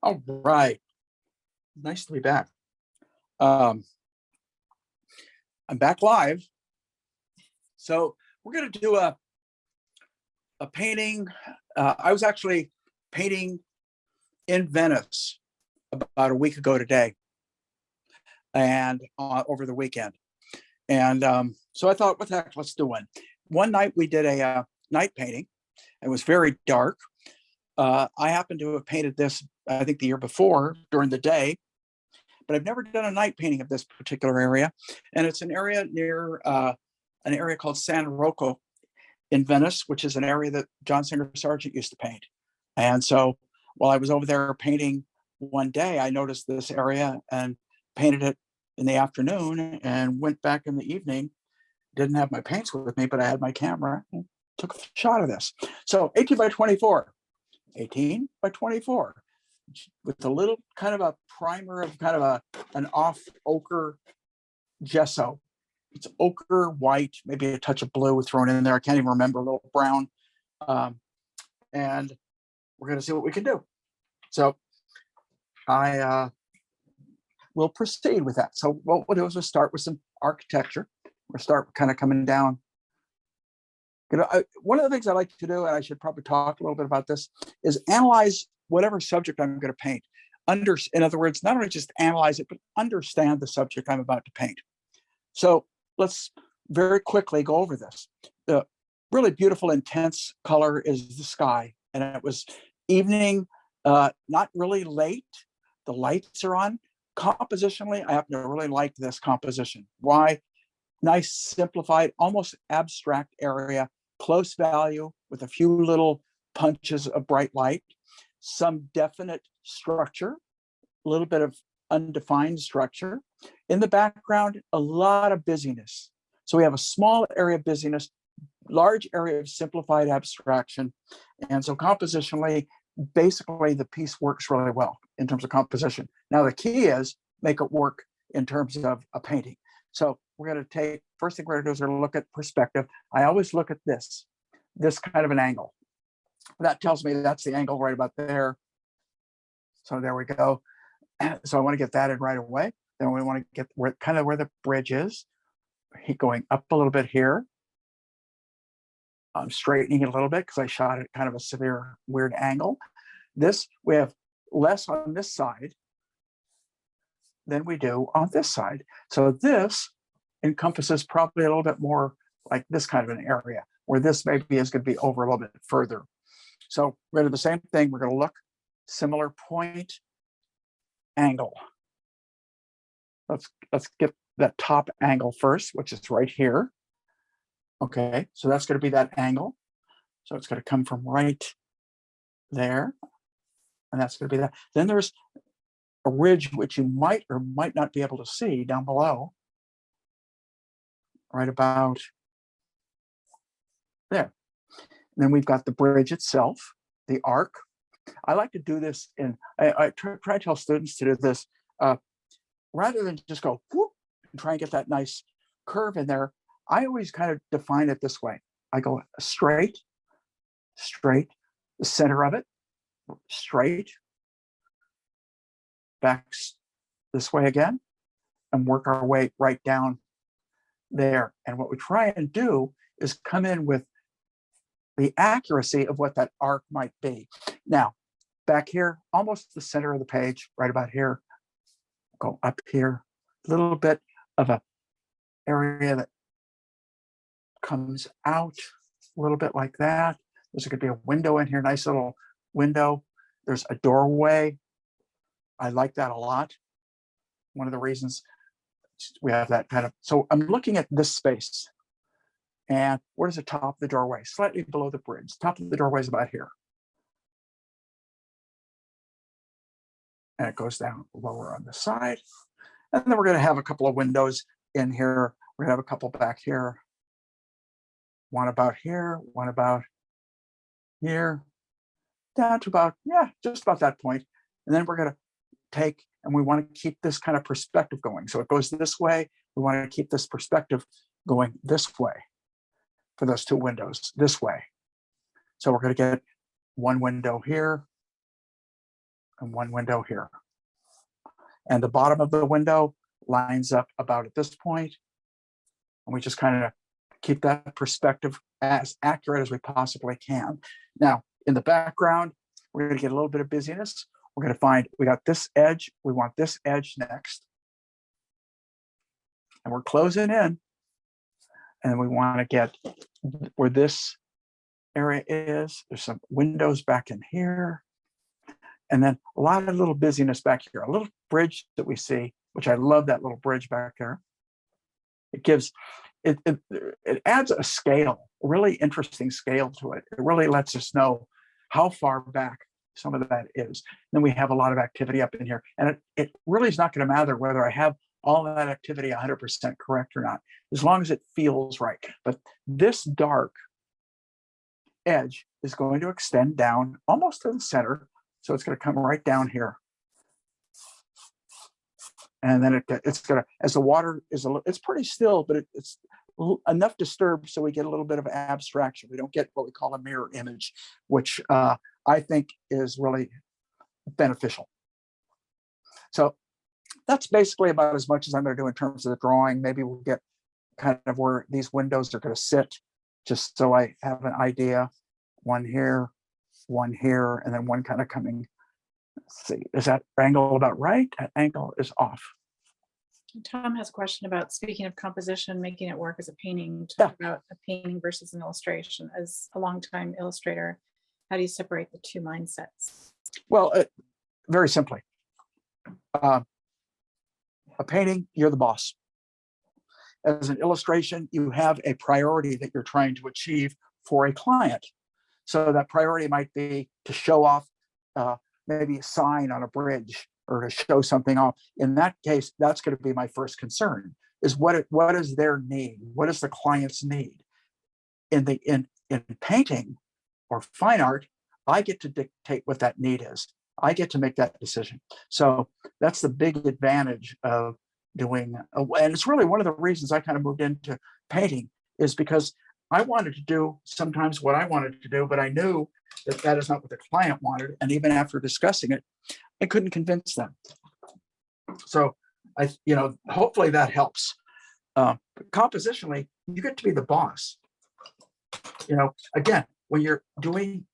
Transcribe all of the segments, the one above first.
All right. Nice to be back. Um, I'm back live. So we're going to do a painting. I was actually painting in Venice about a week ago today and over the weekend. And so I thought, what the heck, let's do one. One night we did a night painting. It was very dark. I happened to have painted this, I think, the year before during the day, but I've never done a night painting of this particular area. And it's an area near an area called San Rocco in Venice, which is an area that John Singer Sargent used to paint. And so while I was over there painting one day, I noticed this area and painted it in the afternoon and went back in the evening. Didn't have my paints with me, but I had my camera and took a shot of this. So 18 by 24, 18 by 24, with a little kind of a primer of kind of an off ochre gesso. It's ochre white, maybe a touch of blue thrown in there. I can't even remember, a little brown. And we're going to see what we can do. So I will proceed with that. So what we'll do is we'll start with some architecture. We'll start kind of coming down. One of the things I like to do, and I should probably talk a little bit about this, is analyze whatever subject I'm going to paint. In other words, not only just analyze it, but understand the subject I'm about to paint. So let's very quickly go over this. The really beautiful, intense color is the sky. And it was evening, not really late. The lights are on. Compositionally, I happen to really like this composition. Why? Nice, simplified, almost abstract area, close value with a few little punches of bright light, some definite structure, a little bit of undefined structure. In the background, a lot of busyness. So we have a small area of busyness, large area of simplified abstraction. And so compositionally, basically the piece works really well in terms of composition. Now the key is make it work in terms of a painting. So we're going to take, first thing we're going to do is we're going to look at perspective. I always look at this kind of an angle. That tells me that's the angle right about there. So there we go. So I want to get that in right away. Then we want to get where the bridge is. Going up a little bit here. I'm straightening it a little bit because I shot at kind of a severe, weird angle. We have less on this side than we do on this side. So this encompasses probably a little bit more like this kind of an area, where this maybe is going to be over a little bit further. So we're going to do the same thing. We're going to look similar point angle. Let's get that top angle first, which is right here. Okay, so that's going to be that angle. So it's going to come from right there, and that's going to be that. Then there's a ridge which you might or might not be able to see down below, right about there. And then we've got the bridge itself, the arc. I like to do this I try to tell students to do this rather than just go whoop and try and get that nice curve in there. I always kind of define it this way. I go straight, the center of it, straight, back this way again, and work our way right down there. And what we try and do is come in with the accuracy of what that arc might be. Now, back here, almost the center of the page, right about here, go up here, a little bit of a area that comes out a little bit like that. There's going to be a window in here, nice little window. There's a doorway. I like that a lot. One of the reasons we have that kind of, so I'm looking at this space. And where's the top of the doorway? Slightly below the bridge. Top of the doorway is about here. And it goes down lower on the side. And then we're going to have a couple of windows in here. We're going to have a couple back here. One about here, one about here, down to about, just about that point. And then we're going to take, and we want to keep this kind of perspective going. So it goes this way. We want to keep this perspective going this way for those two windows, this way. So we're going to get one window here, and one window here. And the bottom of the window lines up about at this point. And we just kind of keep that perspective as accurate as we possibly can. Now, in the background, we're going to get a little bit of busyness. We're going to find, we got this edge, we want this edge next. And we're closing in. And we want to get where this area is. There's some windows back in here. And then a lot of little busyness back here, a little bridge that we see, which I love that little bridge back there. It gives, it adds a scale, really interesting scale to it. It really lets us know how far back some of that is. Then we have a lot of activity up in here. And it really is not going to matter whether I have all of that activity 100% correct or not, as long as it feels right. But this dark edge is going to extend down almost to the center. So it's going to come right down here. And then it's going to, as the water is, it's pretty still, but it's enough disturbed so we get a little bit of abstraction. We don't get what we call a mirror image, which I think is really beneficial. So that's basically about as much as I'm going to do in terms of the drawing. Maybe we'll get kind of where these windows are going to sit, just so I have an idea. One here, and then one kind of coming. Let's see, is that angle about right? That angle is off. Tom has a question about, speaking of composition, making it work as a painting, talk about a painting versus an illustration. As a longtime illustrator, how do you separate the two mindsets? Well, very simply. A painting, you're the boss. As an illustration, you have a priority that you're trying to achieve for a client. So that priority might be to show off maybe a sign on a bridge, or to show something off. In that case, that's going to be my first concern, is what is their need? What is the client's need? In painting or fine art, I get to dictate what that need is. I get to make that decision. So that's the big advantage of doing, and it's really one of the reasons I kind of moved into painting, is because I wanted to do sometimes what I wanted to do, but I knew that that is not what the client wanted. And even after discussing it, I couldn't convince them. So hopefully that helps. Compositionally, you get to be the boss. Again, when you're doing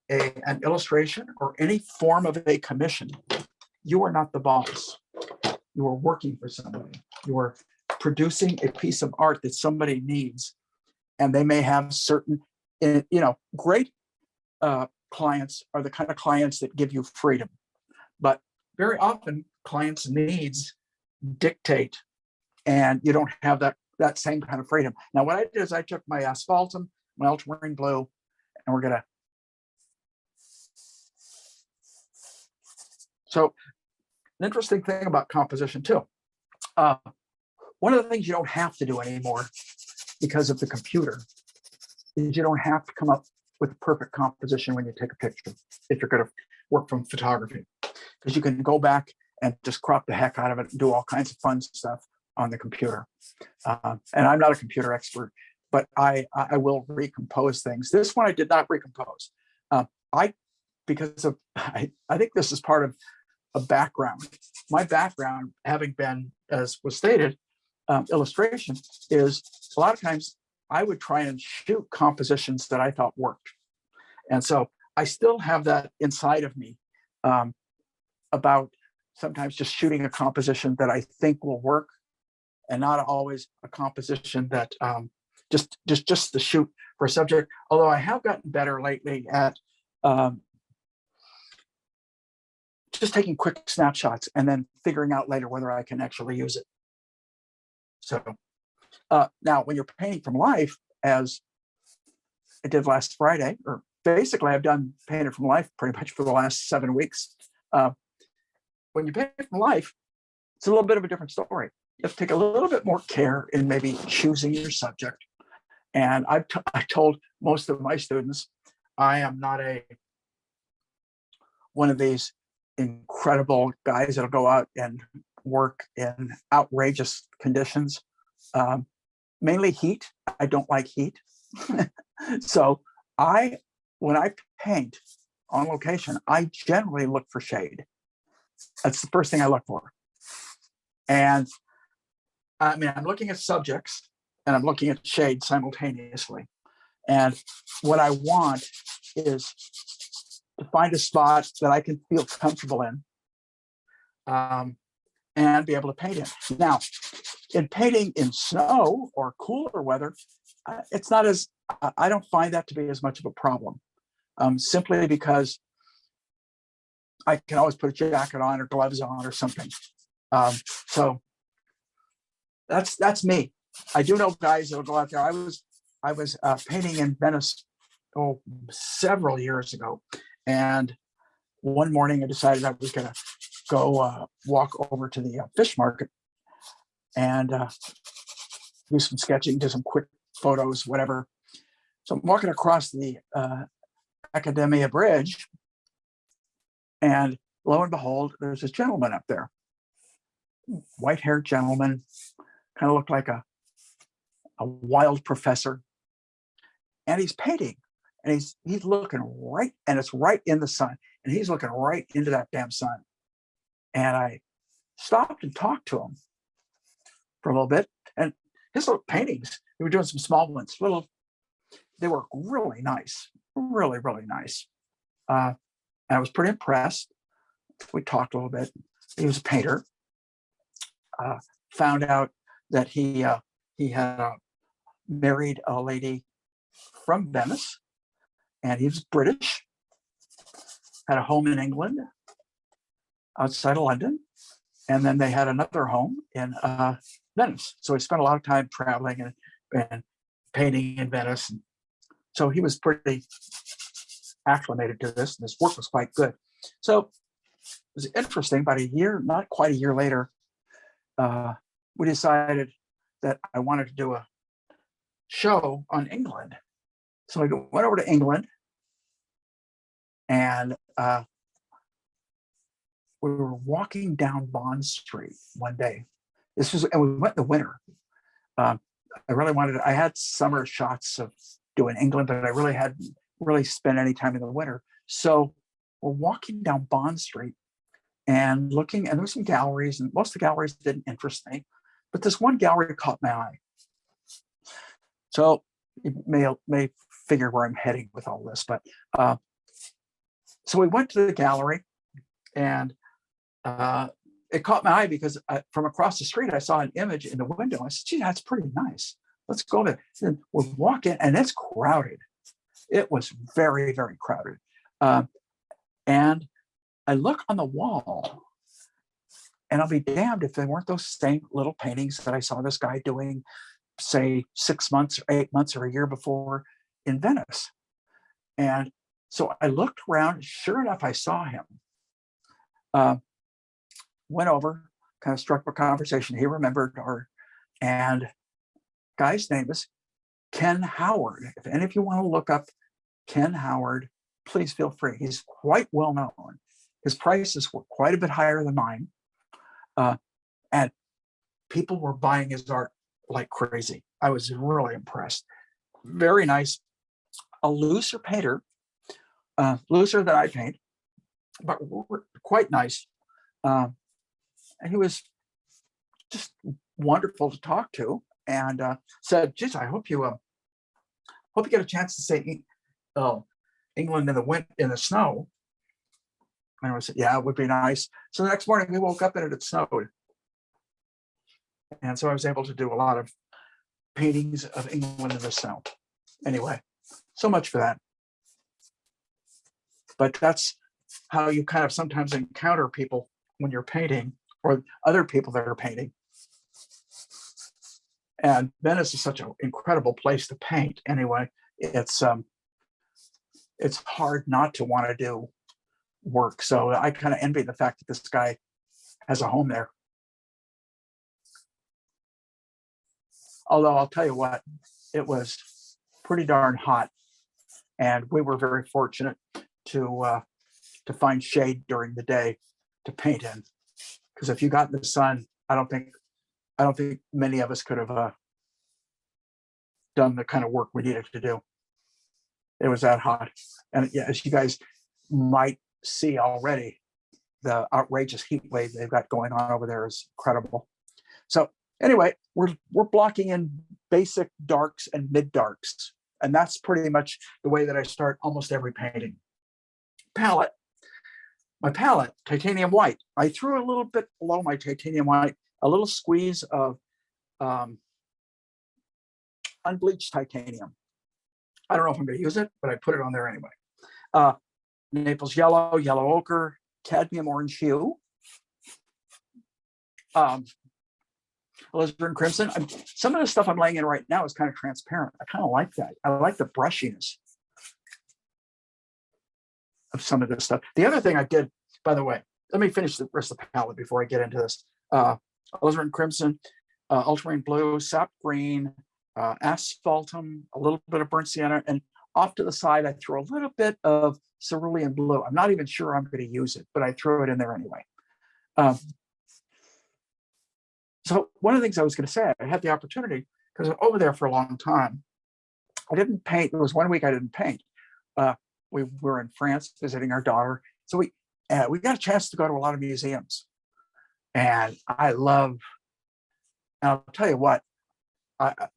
an illustration or any form of a commission, you are not the boss. You are working for somebody. You are producing a piece of art that somebody needs, and they may have certain, great clients are the kind of clients that give you freedom, but very often clients' needs dictate, and you don't have that same kind of freedom. Now, what I did is I took my asphaltum, my ultramarine blue, and we're gonna. So, an interesting thing about composition too. One of the things you don't have to do anymore because of the computer is you don't have to come up with a perfect composition when you take a picture, if you're going to work from photography, because you can go back and just crop the heck out of it and do all kinds of fun stuff on the computer. And I'm not a computer expert, but I will recompose things. This one I did not recompose. Because I think this is part of a background. My background, having been, as was stated, illustration, is a lot of times I would try and shoot compositions that I thought worked. And so I still have that inside of me about sometimes just shooting a composition that I think will work, and not always a composition that just to shoot for a subject. Although I have gotten better lately at just taking quick snapshots and then figuring out later whether I can actually use it. So now when you're painting from life, as I did last Friday, or basically I've done painted from life pretty much for the last 7 weeks. When you paint from life, it's a little bit of a different story. You have to take a little bit more care in maybe choosing your subject. And I told most of my students, I am not one of these incredible guys that'll go out and work in outrageous conditions. Mainly heat. I don't like heat. So when I paint, on location, I generally look for shade. That's the first thing I look for. And I mean, I'm looking at subjects and I'm looking at shade simultaneously. And what I want is to find a spot that I can feel comfortable in, and be able to paint in. Now, in painting in snow or cooler weather, it's not as, I don't find that to be as much of a problem, simply because I can always put a jacket on or gloves on or something. So that's me. I do know guys that'll go out there. I was painting in Venice several years ago, and one morning I decided I was going to go walk over to the fish market and do some sketching, do some quick photos, whatever. So I'm walking across the Academia Bridge, and lo and behold, there's this gentleman up there, white-haired gentleman, kind of looked like a wild professor, and he's painting, and he's looking right, and it's right in the sun, and he's looking right into that damn sun. And I stopped and talked to him for a little bit, and his little paintings, they were doing some small ones, they were really nice, really, really nice. And I was pretty impressed. We talked a little bit. He was a painter. Found out that he had married a lady from Venice, and he was British, had a home in England outside of London, and then they had another home in Venice. So he spent a lot of time traveling and painting in Venice. And so he was pretty acclimated to this, and his work was quite good. So it was interesting. About a year, not quite a year later, we decided that I wanted to do a show on England. So I went over to England, and we were walking down Bond Street one day. And we went in the winter. I really wanted, I had summer shots of doing England, but I really hadn't really spent any time in the winter. So we're walking down Bond Street and looking, and there were some galleries, and most of the galleries didn't interest me, but this one gallery caught my eye. So you may figure where I'm heading with all this, but so we went to the gallery, and it caught my eye because from across the street, I saw an image in the window. I said, gee, that's pretty nice. Let's go there. And we're walking, and it's crowded. It was very, very crowded. And I look on the wall, and I'll be damned if they weren't those same little paintings that I saw this guy doing, say, 6 months, or 8 months, or a year before in Venice. And so I looked around. Sure enough, I saw him. Went over, kind of struck up a conversation. He remembered her, and guy's name is Ken Howard. If any of you want to look up Ken Howard, please feel free. He's quite well known. His prices were quite a bit higher than mine, and people were buying his art like crazy. I was really impressed. Very nice, a looser painter, looser than I paint, but quite nice. And he was just wonderful to talk to, and said, geez, I hope you get a chance to see England in the snow. And I said, yeah, it would be nice. So the next morning we woke up and it had snowed. And so I was able to do a lot of paintings of England in the snow. Anyway, so much for that. But that's how you kind of sometimes encounter people when you're painting, or other people that are painting. And Venice is such an incredible place to paint. Anyway, it's hard not to want to do work. So I kind of envy the fact that this guy has a home there. Although I'll tell you what, it was pretty darn hot, and we were very fortunate to find shade during the day to paint in. Because if you got in the sun, I don't think many of us could have done the kind of work we needed to do. It was that hot. And yeah, as you guys might see already, the outrageous heat wave they've got going on over there is incredible. So anyway, we're blocking in basic darks and mid darks. And that's pretty much the way that I start almost every painting. Palette. My palette, titanium white. I threw a little bit below my titanium white, a little squeeze of unbleached titanium. I don't know if I'm going to use it, but I put it on there anyway. Naples yellow, yellow ochre, cadmium orange hue, alizarin crimson. Some of the stuff I'm laying in right now is kind of transparent. I kind of like that. I like the brushiness of some of this stuff. The other thing I did, by the way, let me finish the rest of the palette before I get into this. Alizarin crimson, ultramarine blue, sap green, asphaltum, a little bit of burnt sienna, and off to the side, I threw a little bit of cerulean blue. I'm not even sure I'm going to use it, but I threw it in there anyway. So one of the things I was going to say, I had the opportunity, because I'm over there for a long time. I didn't paint. It was 1 week I didn't paint. We were in France visiting our daughter. So we got a chance to go to a lot of museums. And I'll tell you what,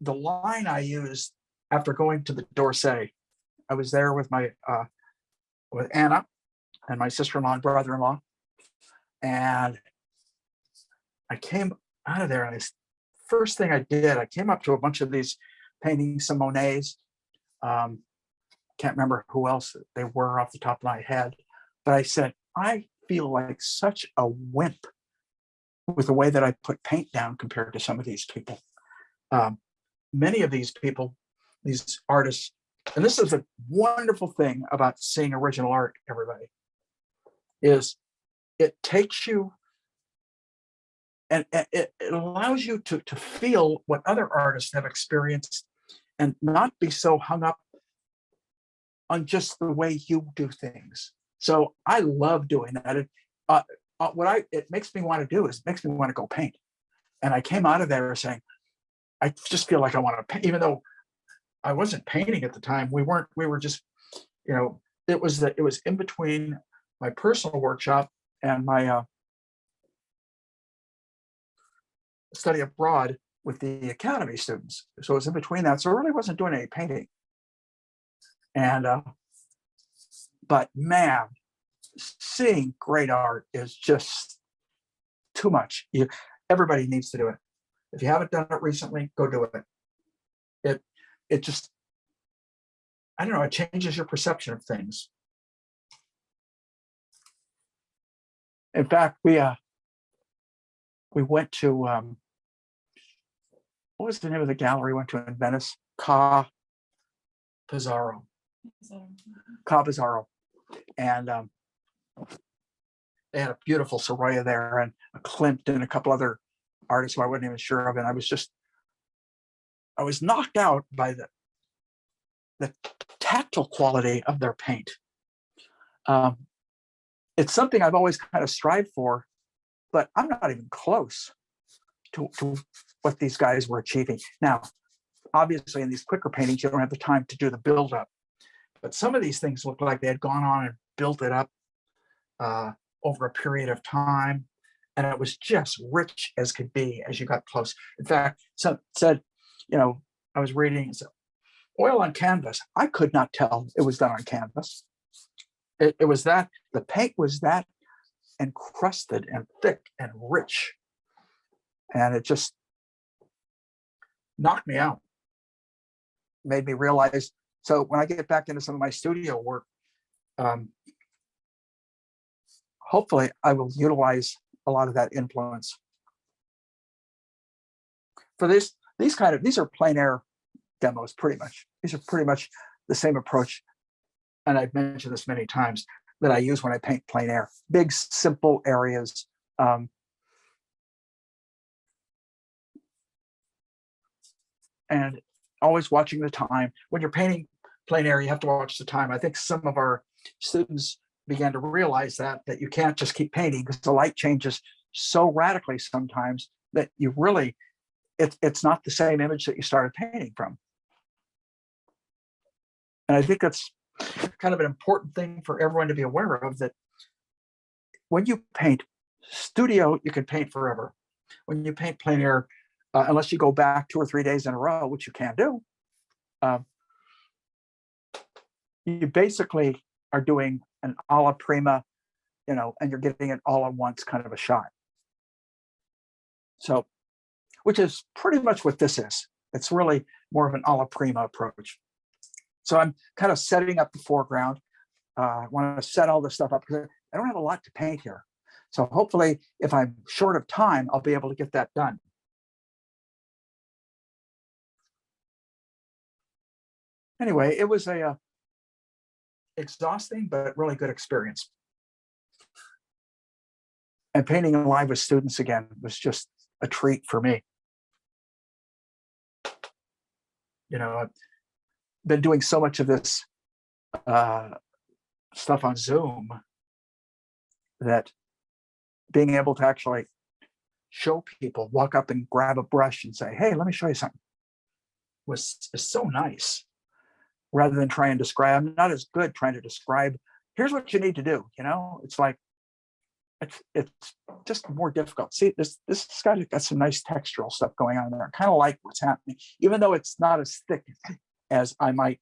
the line I used after going to the d'Orsay, I was there with with Anna and my sister-in-law and brother-in-law. And I came out of there, and first thing I did, I came up to a bunch of these paintings, some Monets. Can't remember who else they were off the top of my head, but I said, I feel like such a wimp with the way that I put paint down compared to some of these people. Many of these people, these artists, and this is a wonderful thing about seeing original art, everybody, is it takes you and it allows you to feel what other artists have experienced and not be so hung up on just the way you do things. So I love doing that. It makes me want to do is it makes me want to go paint. And I came out of there saying, I just feel like I want to paint, even though I wasn't painting at the time. We were just, it was in between my personal workshop and my study abroad with the academy students. So it was in between that. So I really wasn't doing any painting. And, but man, seeing great art is just too much. Everybody needs to do it. If you haven't done it recently, go do it. It just, I don't know, it changes your perception of things. In fact, we went to, what was the name of the gallery we went to in Venice? Ca Pizarro. And they had a beautiful Sorolla there, and a Klimt and a couple other artists who I wasn't even sure of. And I was knocked out by the tactile quality of their paint. It's something I've always kind of strived for, but I'm not even close to what these guys were achieving. Now, obviously, in these quicker paintings, you don't have the time to do the build-up. But some of these things look like they had gone on and built it up over a period of time. And it was just rich as could be as you got close. In fact, some said, I was reading, oil on canvas. I could not tell it was done on canvas. It was that, the paint was that encrusted and thick and rich. And it just knocked me out. Made me realize, so when I get back into some of my studio work, hopefully I will utilize a lot of that influence. For these are plein air demos, pretty much. These are pretty much the same approach, and I've mentioned this many times, that I use when I paint plein air. Big, simple areas. And always watching the time. When you're painting plein air, you have to watch the time. I think some of our students began to realize that you can't just keep painting, because the light changes so radically sometimes that you really, it's not the same image that you started painting from. And I think that's kind of an important thing for everyone to be aware of, that when you paint studio, you can paint forever. When you paint plein air, unless you go back 2 or 3 days in a row, which you can do, you basically are doing an alla prima, and you're getting it all at once kind of a shot. So, which is pretty much what this is. It's really more of an alla prima approach. So I'm kind of setting up the foreground. I want to set all this stuff up because I don't have a lot to paint here. So hopefully, if I'm short of time, I'll be able to get that done. Anyway, it was a exhausting but really good experience. And painting live with students again was just a treat for me. I've been doing so much of this stuff on Zoom that being able to actually show people, walk up and grab a brush and say, hey, let me show you something, is so nice. Rather than try and describe, I'm not as good trying to describe, here's what you need to do. It's like, it's just more difficult. See, this got some nice textural stuff going on there. I kind of like what's happening, even though it's not as thick as I might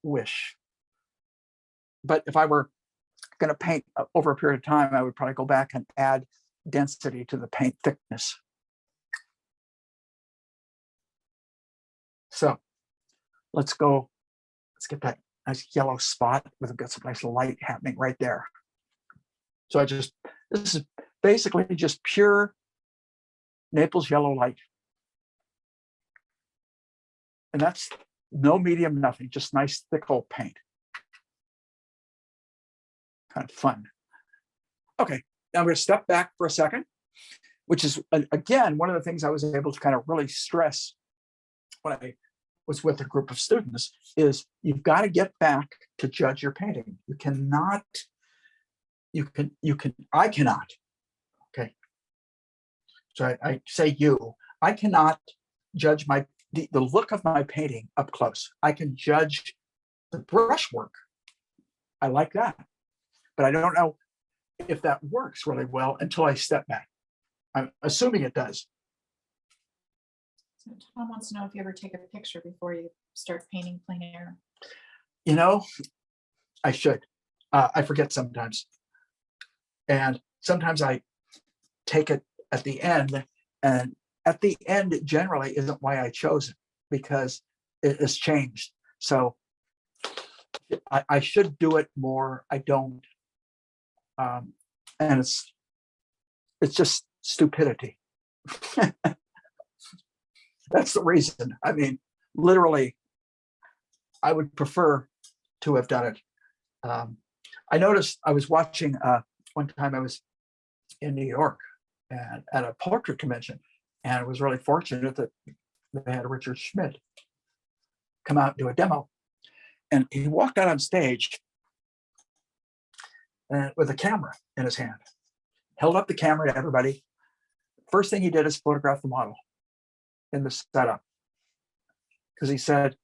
wish. But if I were going to paint over a period of time, I would probably go back and add density to the paint thickness. So let's get that nice yellow spot with got some nice light happening right there. So this is basically just pure Naples yellow light. And that's no medium, nothing, just nice thick old paint. Kind of fun. Okay, now I'm going to step back for a second, which is, again, one of the things I was able to kind of really stress when I was with a group of students is you've got to get back to judge your painting. I cannot. Okay. So I say I cannot judge the look of my painting up close. I can judge the brushwork. I like that. But I don't know if that works really well until I step back. I'm assuming it does. So Tom wants to know if you ever take a picture before you start painting plein air. I should. I forget sometimes. And sometimes I take it at the end, and at the end, it generally isn't why I chose it, because it has changed. So I should do it more. I don't. And it's just stupidity. That's the reason. I mean, literally, I would prefer to have done it. I noticed I was watching one time I was in New York and at a portrait convention, and I was really fortunate that they had Richard Schmidt come out and do a demo. And he walked out on stage with a camera in his hand, held up the camera to everybody. First thing he did is photograph the model in the setup, because he said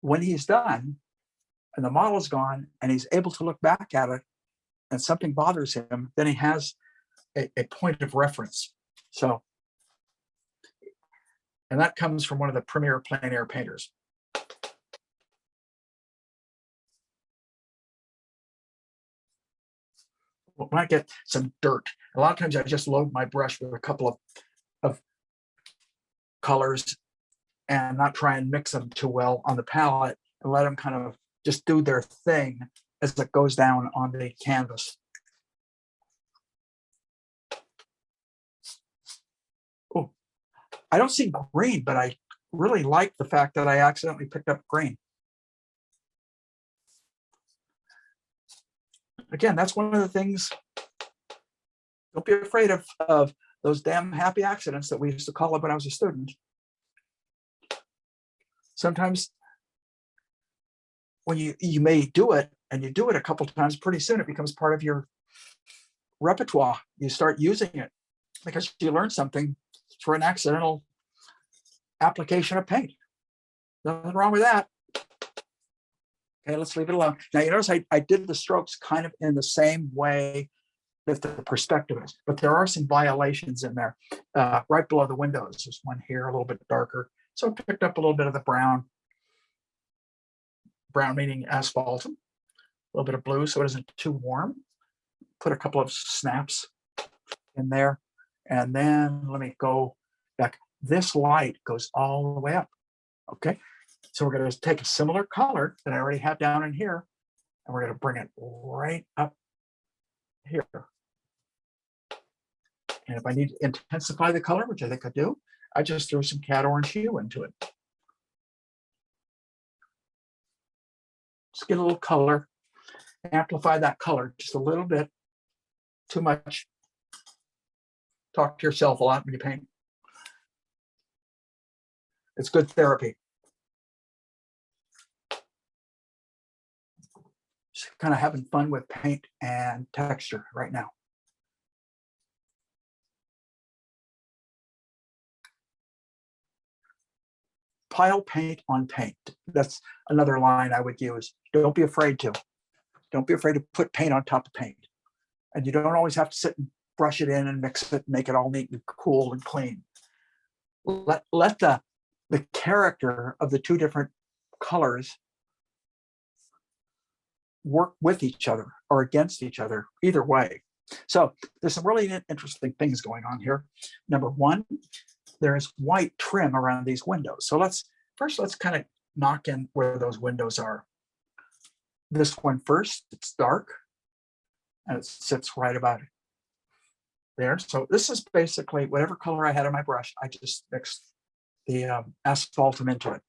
when he's done and the model's gone and he's able to look back at it and something bothers him, then he has a point of reference. So, and that comes from one of the premier plein air painters. When I get some dirt, a lot of times I just load my brush with a couple of colors and not try and mix them too well on the palette, and let them kind of just do their thing as it goes down on the canvas. Oh, I don't see green, but I really like the fact that I accidentally picked up green. Again, that's one of the things. Don't be afraid of those damn happy accidents that we used to call it when I was a student. Sometimes when you may do it, and you do it a couple of times, pretty soon it becomes part of your repertoire. You start using it because you learn something for an accidental application of paint. Nothing wrong with that. Okay, let's leave it alone. Now you notice I did the strokes kind of in the same way that the perspective is, but there are some violations in there. Right below the windows, there's one here a little bit darker. So I picked up a little bit of the brown meaning asphalt, a little bit of blue so it isn't too warm. Put a couple of snaps in there. And then let me go back. This light goes all the way up. Okay. So we're going to take a similar color that I already have down in here, and we're going to bring it right up here. And if I need to intensify the color, which I think I do, I just threw some cat orange hue into it. Just get a little color, amplify that color just a little bit. Too much. Talk to yourself a lot when you paint. It's good therapy. Just kind of having fun with paint and texture right now. Pile paint on paint. That's another line I would use. Don't be afraid to. Don't be afraid to put paint on top of paint. And you don't always have to sit and brush it in and mix it, and make it all neat and cool and clean. Let the character of the two different colors work with each other or against each other, either way. So there's some really interesting things going on here. Number one, there's white trim around these windows. So let's kind of knock in where those windows are. This one first, it's dark, and it sits right about there. So this is basically whatever color I had on my brush, I just mixed the asphaltum into it.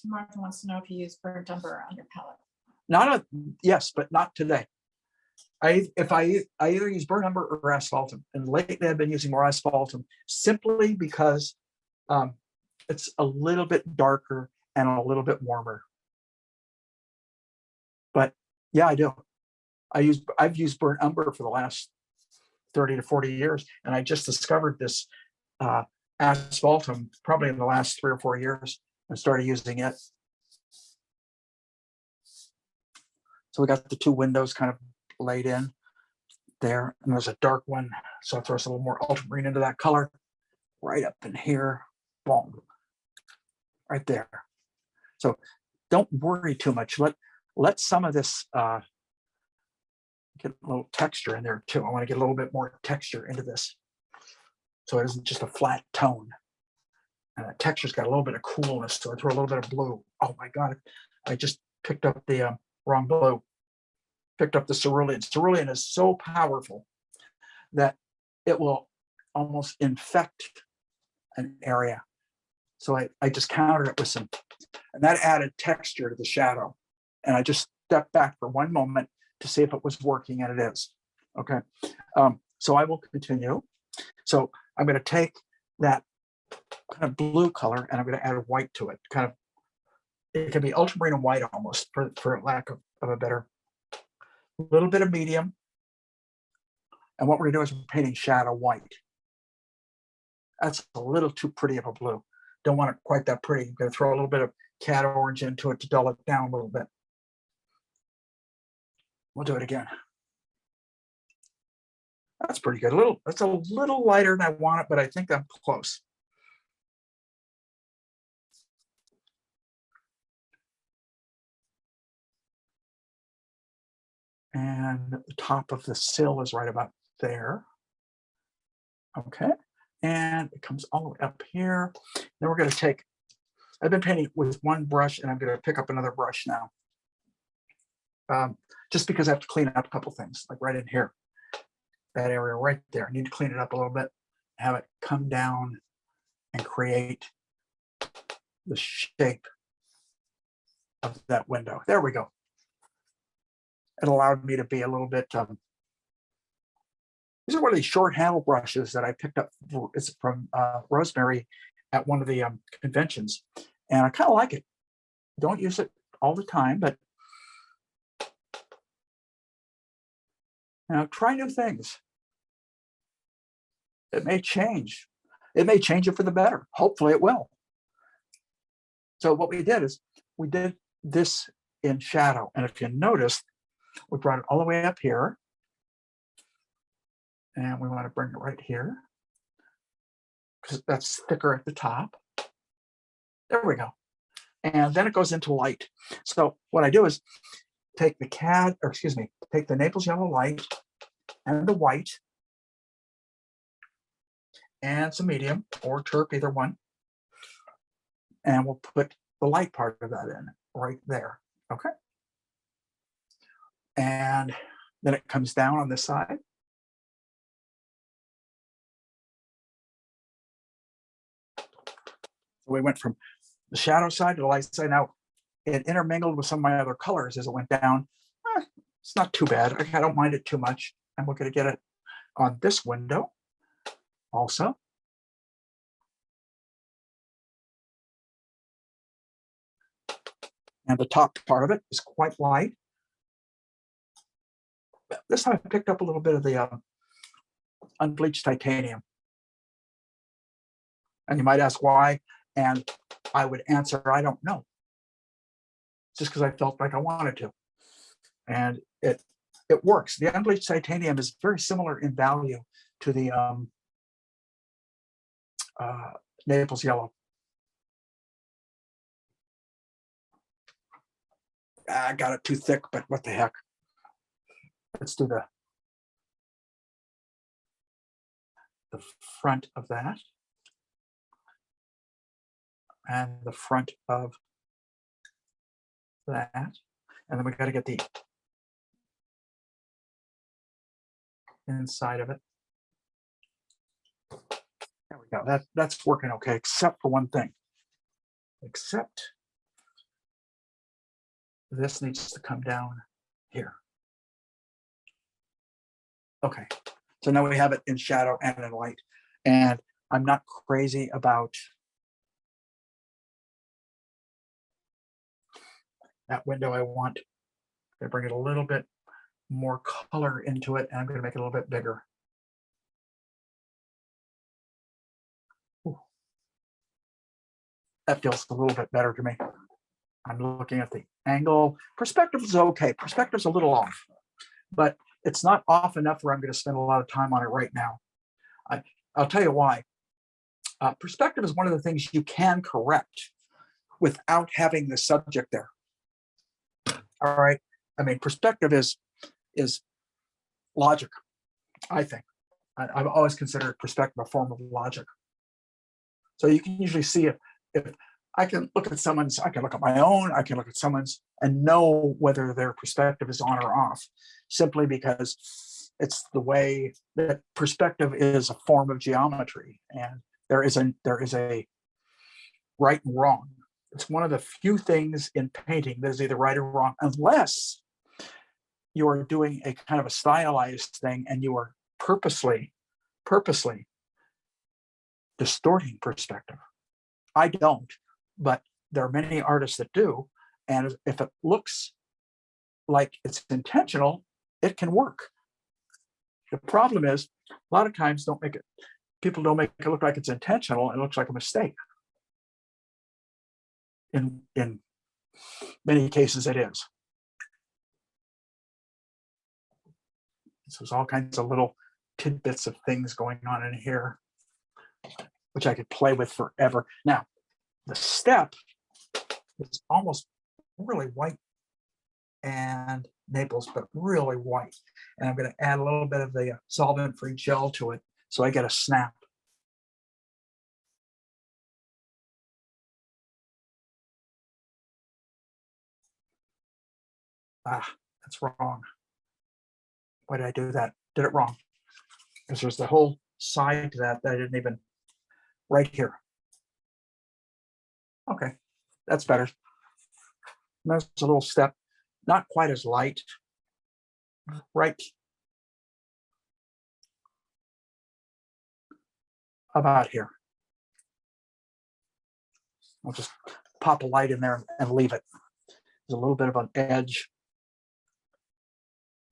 Martha wants to know if you use burnt umber on your palette. Yes, but not today. I either use burnt umber or asphaltum, and lately I've been using more asphaltum simply because it's a little bit darker and a little bit warmer. But yeah, I do. I've used burnt umber for the last 30 to 40 years, and I just discovered this asphaltum probably in the last 3 or 4 years and started using it. So we got the two windows kind of laid in there, and there's a dark one, so it throws a little more ultramarine into that color. Right up in here, boom, right there. So don't worry too much. Let some of this get a little texture in there too. I want to get a little bit more texture into this, so it isn't just a flat tone. And the texture's got a little bit of coolness, so I throw a little bit of blue. Oh my God, I just picked up the wrong blue. Picked up the cerulean. Cerulean is so powerful that it will almost infect an area. So I just countered it with some, and that added texture to the shadow. And I just stepped back for one moment to see if it was working, and it is. Okay, so I will continue. So I'm going to take that kind of blue color and I'm going to add white to it. Kind of, it can be ultramarine and white almost, for lack of a better. A little bit of medium. And what we're going to do is we're painting shadow white. That's a little too pretty of a blue. Don't want it quite that pretty. I'm going to throw a little bit of cat orange into it to dull it down a little bit. We'll do it again. That's pretty good. That's a little lighter than I want it, but I think I'm close. And the top of the sill is right about there. Okay, and it comes all the way up here. Then we're going to take, I've been painting with one brush, and I'm going to pick up another brush now. Just because I have to clean up a couple things, like right in here, that area right there. I need to clean it up a little bit, have it come down and create the shape of that window. There we go. It allowed me to be a little bit, these are one of these short handle brushes that I picked up. It's from Rosemary at one of the conventions, and I kind of like it. Don't use it all the time, but try new things. It may change. It may change it for the better. Hopefully it will. So what we did is we did this in shadow. And if you notice, we brought it all the way up here. And we want to bring it right here, because that's thicker at the top. There we go. And then it goes into light. So what I do is take the take the Naples yellow light and the white and some medium or turp, either one. And we'll put the light part of that in right there. Okay. And then it comes down on this side. We went from the shadow side to the light side. Now it intermingled with some of my other colors as it went down. It's not too bad. I don't mind it too much. And we're going to get it on this window also. And the top part of it is quite light. This time I picked up a little bit of the unbleached titanium. And you might ask why, and I would answer, I don't know. Just because I felt like I wanted to. And it works. The unbleached titanium is very similar in value to the Naples yellow. I got it too thick, but what the heck. Let's do the front of that. And the front of that. And then we got to get the inside of it. There we go. That's working okay, except for one thing. Except this needs to come down here. Okay, so now we have it in shadow and in light. And I'm not crazy about that window. I want to bring it a little bit more color into it, and I'm going to make it a little bit bigger. Ooh. That feels a little bit better to me. I'm looking at the angle. Perspective is okay. Perspective's a little off, but it's not off enough where I'm going to spend a lot of time on it right now. I'll tell you why. Perspective is one of the things you can correct without having the subject there. All right. I mean, perspective is logic, I think. I've always considered perspective a form of logic. So you can usually see if I can look at someone's, I can look at my own, I can look at someone's and know whether their perspective is on or off, simply because it's the way that perspective is a form of geometry, and there is a right and wrong. It's one of the few things in painting that is either right or wrong, unless you are doing a kind of a stylized thing and you are purposely distorting perspective. I don't, but there are many artists that do. And if it looks like it's intentional, it can work. The problem is, a lot of times people don't make it look like it's intentional. It looks like a mistake. In many cases, it is. So there's all kinds of little tidbits of things going on in here, which I could play with forever. Now, the step is almost really white and Naples, but really white. And I'm going to add a little bit of the solvent-free gel to it so I get a snap. That's wrong. Why did I do that? Did it wrong. Because there's the whole side to that I didn't even, right here. Okay, that's better. There's a little step, not quite as light, right about here. I'll just pop a light in there and leave it. There's a little bit of an edge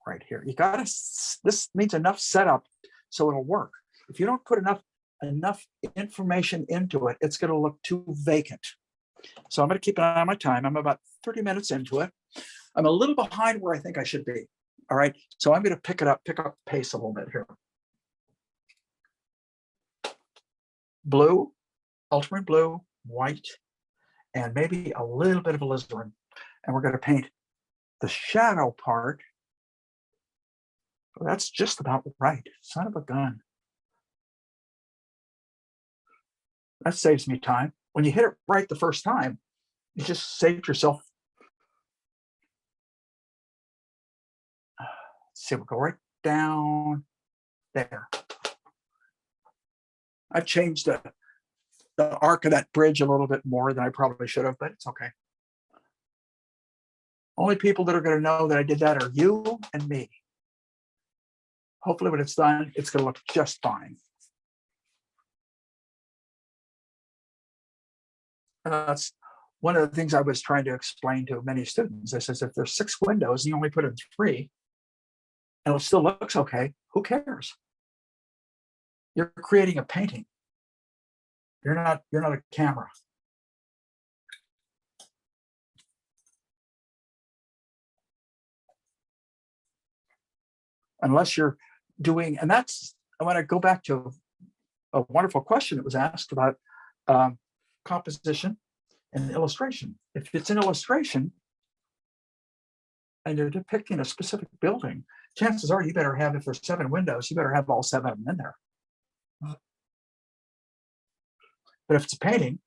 right here. You gotta, this needs enough setup so it'll work. If you don't put enough information into it, it's gonna look too vacant. So I'm going to keep an eye on my time. I'm about 30 minutes into it. I'm a little behind where I think I should be. All right. So I'm going to pick up the pace a little bit here. Blue, ultramarine blue, white, and maybe a little bit of alizarin. And we're going to paint the shadow part. Well, that's just about right. Son of a gun. That saves me time. When you hit it right the first time, you just saved yourself. Let's see, we'll go right down there. I've changed the arc of that bridge a little bit more than I probably should have, but it's okay. Only people that are going to know that I did that are you and me. Hopefully when it's done, it's going to look just fine. And that's one of the things I was trying to explain to many students. I says, if there's 6 windows and you only put in 3, and it still looks okay, who cares? You're creating a painting. You're not a camera. Unless you're doing, and that's, I want to go back to a wonderful question that was asked about composition and illustration. If it's an illustration and you're depicting a specific building, chances are you better have, if there's 7 windows, you better have all 7 of them in there. But if it's a painting,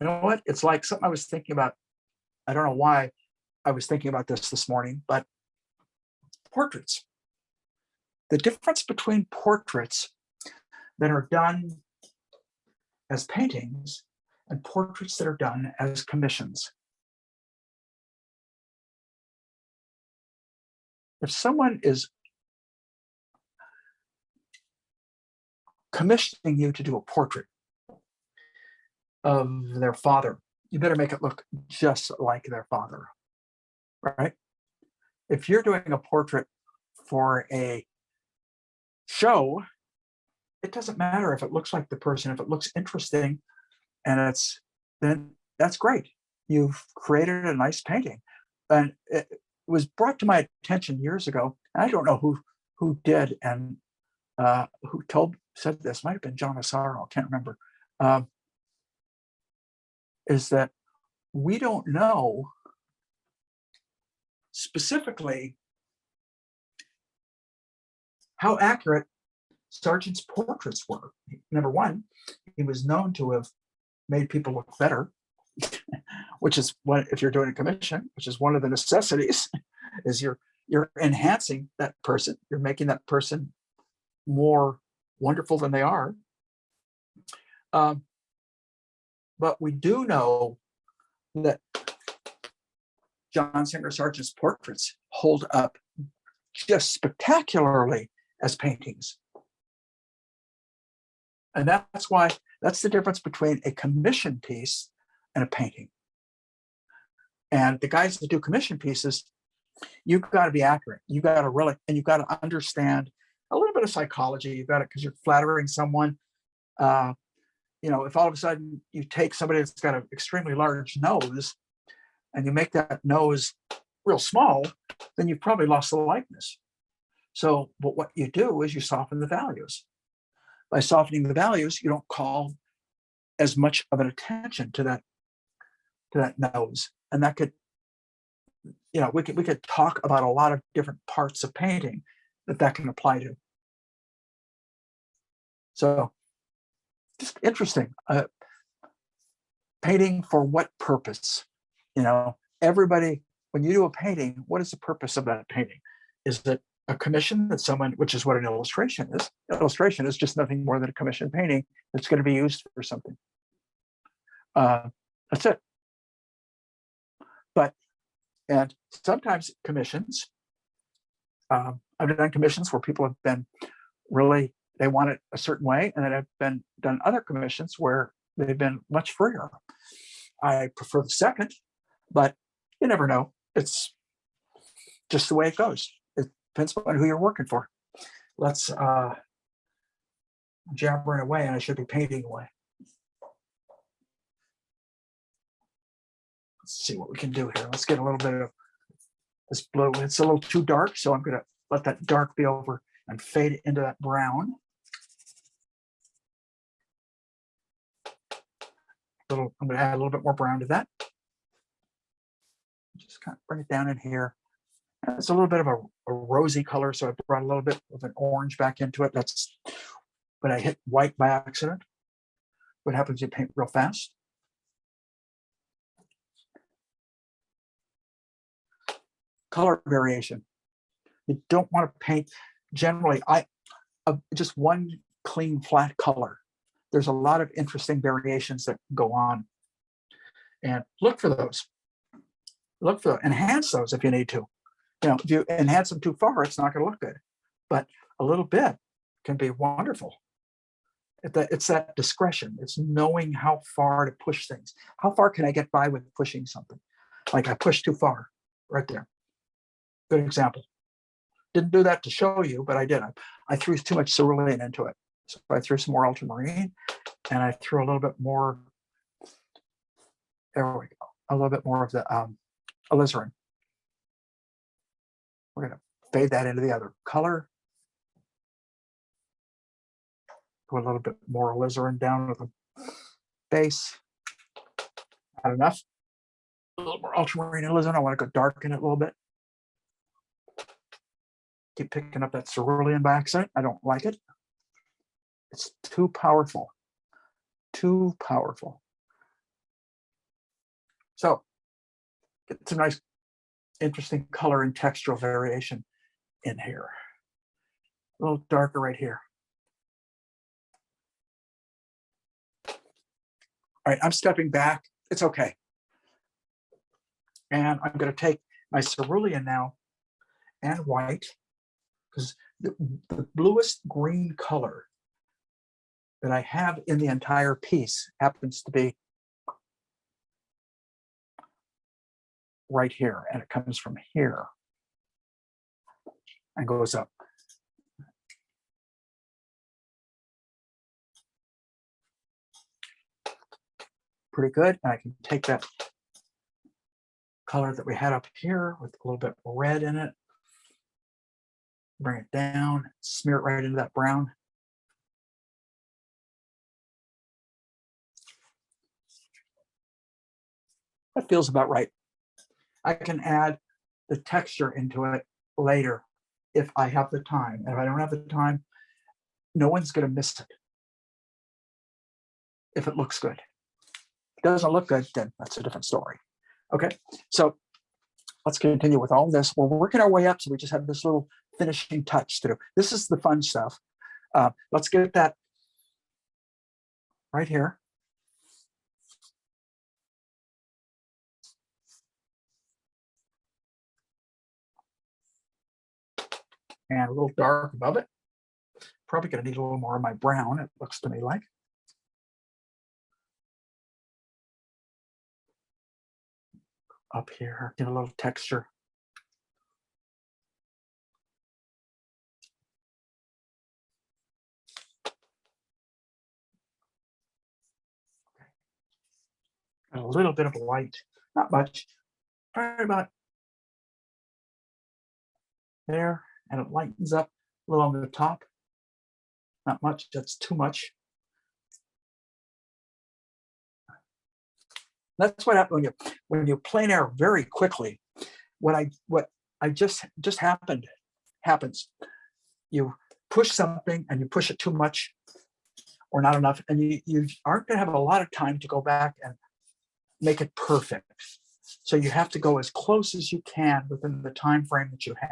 you know what? It's like something I was thinking about. I don't know why I was thinking about this morning, but portraits. The difference between portraits that are done as paintings and portraits that are done as commissions. If someone is commissioning you to do a portrait of their father, you better make it look just like their father, right? If you're doing a portrait for a show, it doesn't matter if it looks like the person. If it looks interesting and then that's great. You've created a nice painting. And it was brought to my attention years ago. I don't know who did and who said this, might have been John Asaro, I can't remember, is that we don't know specifically how accurate Sargent's portraits were. Number one, he was known to have made people look better, which is what, if you're doing a commission, which is one of the necessities, is you're enhancing that person. You're making that person more wonderful than they are. But we do know that John Singer Sargent's portraits hold up just spectacularly as paintings. And that's why, that's the difference between a commission piece and a painting. And the guys that do commission pieces, you've got to be accurate. You got to really, and you've got to understand a little bit of psychology. You've got it because you're flattering someone. You know, if all of a sudden you take somebody that's got an extremely large nose and you make that nose real small, then you've probably lost the likeness. So, but what you do is you soften the values. By softening the values, you don't call as much of an attention to that nose. And that could, you know, we could talk about a lot of different parts of painting that can apply to. So just interesting. Painting for what purpose? You know, everybody, when you do a painting, what is the purpose of that painting? Is it a commission that someone, which is what an illustration is? Illustration is just nothing more than a commission painting that's going to be used for something. That's it. And sometimes commissions, I've done commissions where people have been really, they want it a certain way, and then I've done other commissions where they've been much freer. I prefer the second, but you never know. It's just the way it goes. It depends on who you're working for. Let's jabbering away, and I should be painting away. Let's see what we can do here. Let's get a little bit of this blue. It's a little too dark, so I'm going to let that dark be over and fade into that brown. I'm going to add a little bit more brown to that. Just kind of bring it down in here. It's a little bit of a rosy color, so I brought a little bit of an orange back into it. That's when I hit white by accident. What happens? You paint real fast. Color variation. You don't want to paint generally just one clean flat color. There's a lot of interesting variations that go on, and look for those. Enhance those if you need to. If you enhance them too far, it's not going to look good, but a little bit can be wonderful. It's that discretion. It's knowing how far to push things. How far can I get by with pushing something? Like I pushed too far right there. Good example. Didn't do that to show you, but I did. I threw too much cerulean into it. So I threw some more ultramarine, and I threw a little bit more. There we go. A little bit more of the alizarin. We're going to fade that into the other color. Put a little bit more alizarin down with the base. Not enough. A little more ultramarine alizarin. I want to go darken it a little bit. Keep picking up that cerulean by accident. I don't like it. It's too powerful. Too powerful. So get some nice, interesting color and textural variation in here. A little darker right here. All right, I'm stepping back. It's okay. And I'm going to take my cerulean now and white, because the bluest green color that I have in the entire piece happens to be right here, and it comes from here and goes up. Pretty good. And I can take that color that we had up here with a little bit of red in it, bring it down, smear it right into that brown. That feels about right. I can add the texture into it later if I have the time. And if I don't have the time, no one's going to miss it if it looks good. If it doesn't look good, then that's a different story. Okay, so let's continue with all this. We're working our way up, so we just have this little finishing touch to do. This is the fun stuff. Let's get that right here. And a little dark above it. Probably going to need a little more of my brown, it looks to me like. Up here, get a little texture. Okay. And a little bit of light, not much, probably about there, and it lightens up a little on the top. Not much, that's too much. That's what happens when you plein air very quickly. What I just happens. You push something and you push it too much or not enough, and you aren't going to have a lot of time to go back and make it perfect. So you have to go as close as you can within the time frame that you have.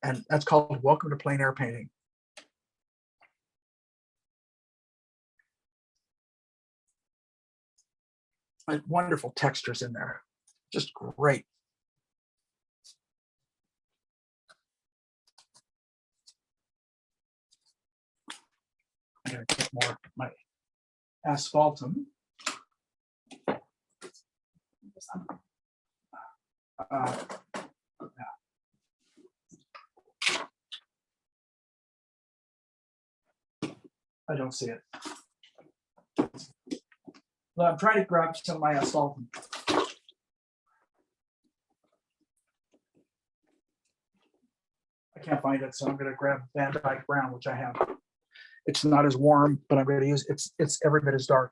And that's called welcome to plein air painting. Wonderful textures in there, just great. I'm going to get more of my asphaltum. I don't see it. Well, I'm trying to grab some of my asphalt. I can't find it, so I'm going to grab Van Dyke Brown, which I have. It's not as warm, but I'm going to use it's every bit as dark.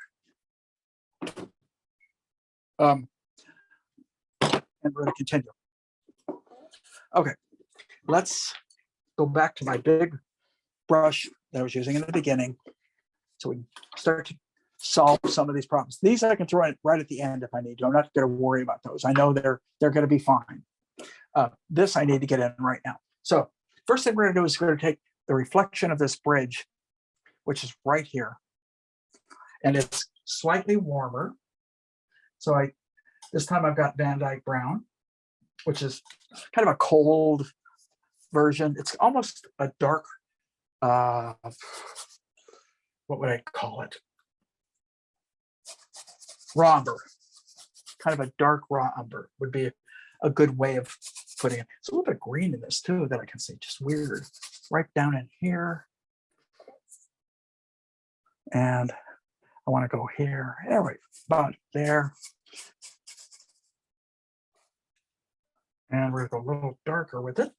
And we're going to continue. Okay, let's go back to my big brush that I was using in the beginning, so we start to solve some of these problems. These I can throw in right at the end if I need to. I'm not going to worry about those. I know they're going to be fine. This I need to get in right now. So first thing we're going to do is we're going to take the reflection of this bridge, which is right here, and it's slightly warmer. So this time I've got Van Dyke Brown, which is kind of a cold version. It's almost a dark, what would I call it? Raw umber. Kind of a dark raw umber would be a good way of putting it. There's a little bit of green in this too that I can see, just weird. Right down in here. And I want to go here. There we go, about there. And we're going to go a little darker with it.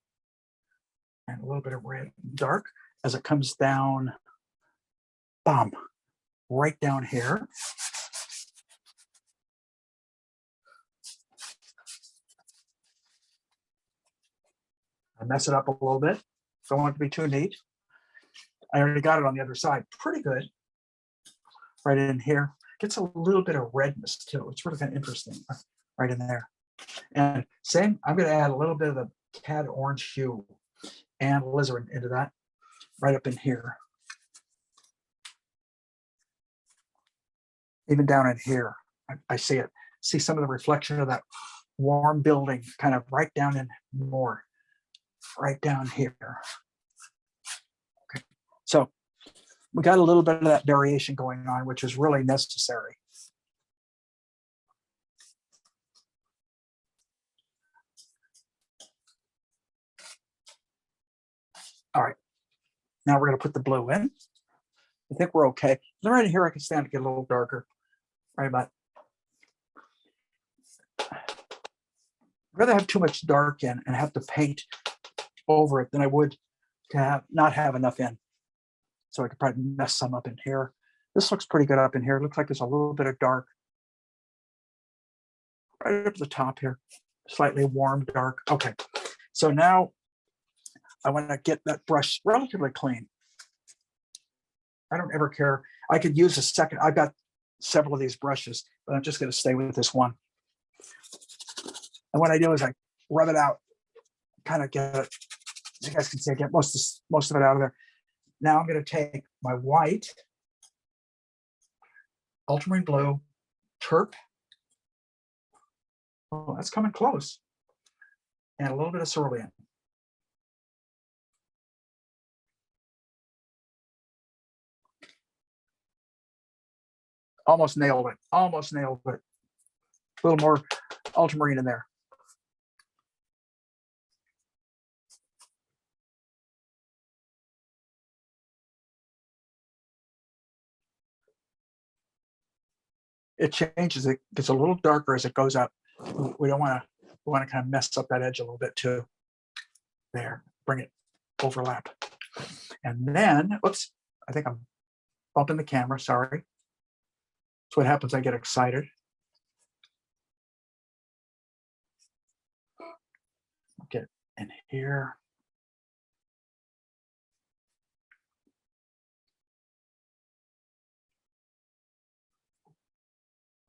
And a little bit of red and dark as it comes down, bam, right down here. I mess it up a little bit. Don't want it to be too neat. I already got it on the other side. Pretty good. Right in here. Gets a little bit of redness too. It's really kind of interesting. Right in there. And same, I'm going to add a little bit of the cad orange hue and alizarin into that. Right up in here. Even down in here. I see it. See some of the reflection of that warm building kind of right down in more. Right down here. Okay, so we got a little bit of that variation going on, which is really necessary. All right, now we're going to put the blue in. I think we're okay. Right here, I can stand to get a little darker. Right about. I'd rather have too much dark in and have to paint over it than I would to not have enough in. So I could probably mess some up in here. This looks pretty good up in here. It looks like there's a little bit of dark right up the top here, slightly warm dark. Okay, so now I want to get that brush relatively clean. I don't ever care. I could use a second. I've got several of these brushes, but I'm just going to stay with this one. And what I do is I rub it out, kind of get it. As you guys can see, I get most of it out of there. Now I'm going to take my white, ultramarine blue, turp. Oh, that's coming close. And a little bit of cerulean. Almost nailed it. Almost nailed it. A little more ultramarine in there. It changes. It gets a little darker as it goes up. We don't want to. We want to kind of mess up that edge a little bit too. There, bring it overlap, and then, oops, I think I'm bumping the camera. Sorry. That's what happens. I get excited. Get in here.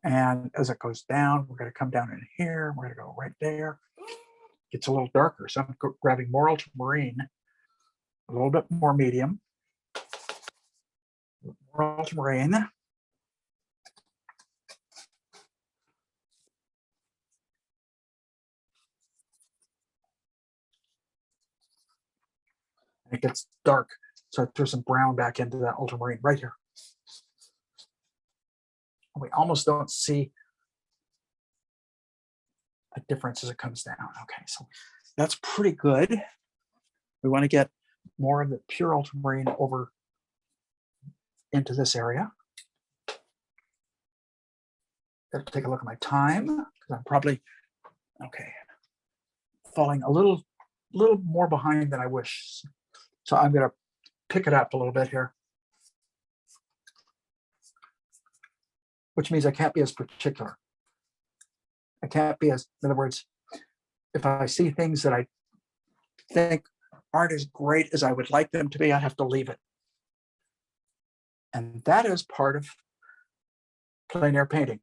And as it goes down, we're going to come down in here. We're going to go right there. It's a little darker. So I'm grabbing more ultramarine, a little bit more medium, more ultramarine. And it gets dark. So I throw some brown back into that ultramarine right here. We almost don't see a difference as it comes down. Okay, so that's pretty good. We want to get more of the pure ultramarine over into this area. Gotta take a look at my time because I'm probably okay. Falling a little more behind than I wish. So I'm gonna pick it up a little bit here, which means I can't be as particular. I can't be as, in other words, if I see things that I think aren't as great as I would like them to be, I have to leave it. And that is part of plein air painting.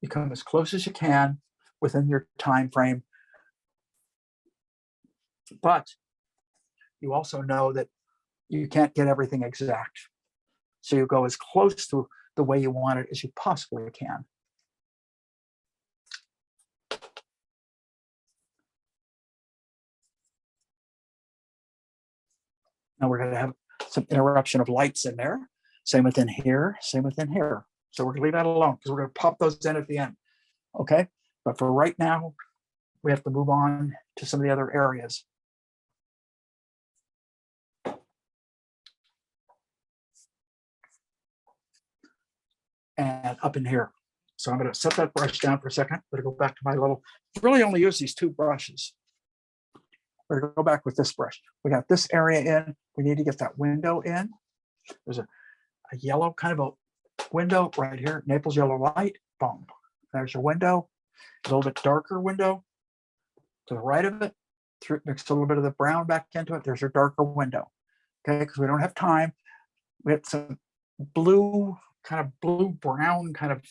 You come as close as you can within your time frame, but you also know that you can't get everything exact. So you go as close to the way you want it as you possibly can. Now we're going to have some interruption of lights in there. Same within here, same within here. So we're going to leave that alone because we're going to pop those in at the end. Okay. But for right now, we have to move on to some of the other areas. And up in here. So I'm going to set that brush down for a second. I'm going to go back to my little, really only use these two brushes. We're going to go back with this brush. We got this area in. We need to get that window in. There's a yellow kind of a window right here. Naples yellow light. Boom. There's your window. A little bit darker window to the right of it. Mix a little bit of the brown back into it. There's your darker window. Okay, because we don't have time. We have some blue, kind of blue-brown kind of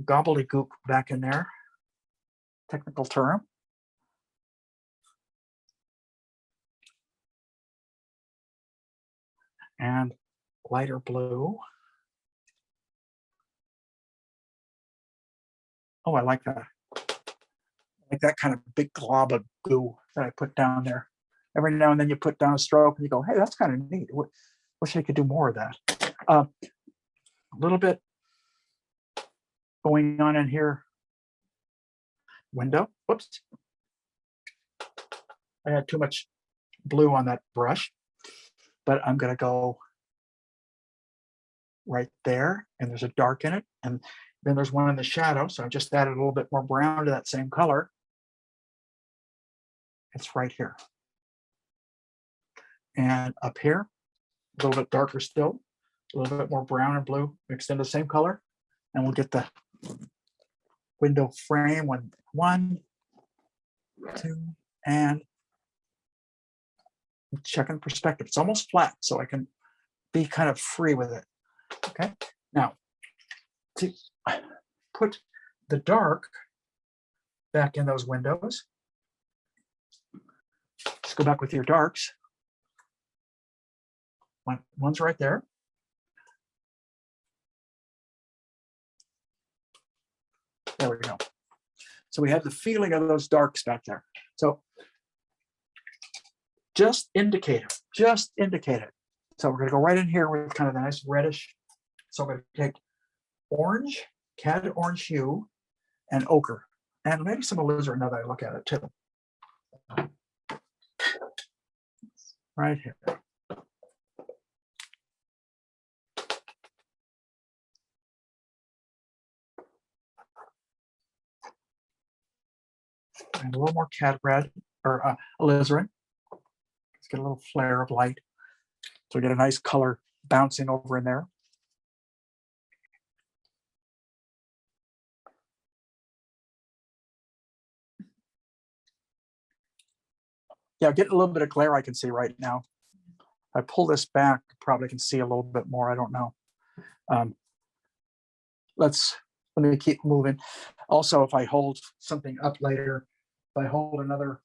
gobbledygook back in there. Technical term. And lighter blue. Oh, I like that. I like that kind of big glob of goo that I put down there. Every now and then you put down a stroke and you go, hey, that's kind of neat. Wish I could do more of that. A little bit going on in here. Window. Whoops. I had too much blue on that brush, but I'm going to go right there, and there's a dark in it, and then there's one in the shadow, so I just added a little bit more brown to that same color. It's right here. And up here, a little bit darker still, a little bit more brown and blue mixed into the same color, and we'll get the window frame. One, two, and checking perspective. It's almost flat, so I can be kind of free with it. Okay, now to put the dark back in those windows, just go back with your darks. One's right there. There we go. So we have the feeling of those darks back there. So just indicate it, just indicate it. So we're going to go right in here with kind of the nice reddish. So I'm going to take orange, cad orange hue, and ochre, and maybe some alizarin now that I look at it too. Right here. And a little more cad red or alizarin. Let's get a little flare of light. So we get a nice color bouncing over in there. Yeah, get a little bit of glare I can see right now. If I pull this back, probably can see a little bit more. I don't know. Let me keep moving. Also, if I hold something up later, if I hold another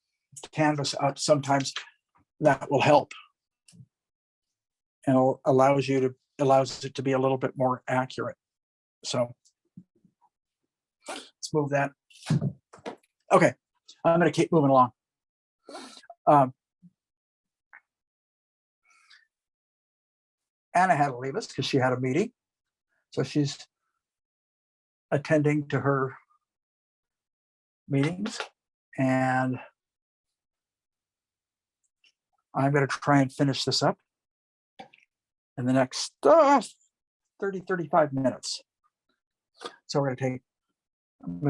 canvas up, sometimes that will help. And allows it to be a little bit more accurate. So let's move that. Okay, I'm going to keep moving along. Anna had to leave us because she had a meeting. So she's attending to her meetings. And I'm going to try and finish this up in the next 35 minutes. So I'm going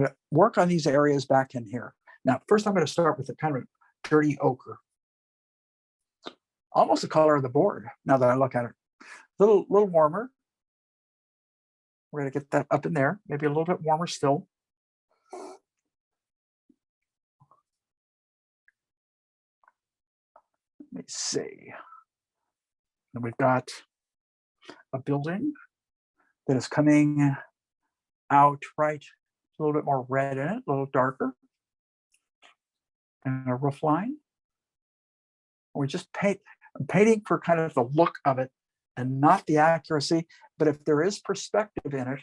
to work on these areas back in here. Now, first I'm going to start with a kind of dirty ochre. Almost the color of the board now that I look at it. A little warmer. We're going to get that up in there, maybe a little bit warmer still. Let me see. And we've got a building that is coming out right, a little bit more red in it, a little darker, and a roof line. We just I'm painting for kind of the look of it and not the accuracy. But if there is perspective in it,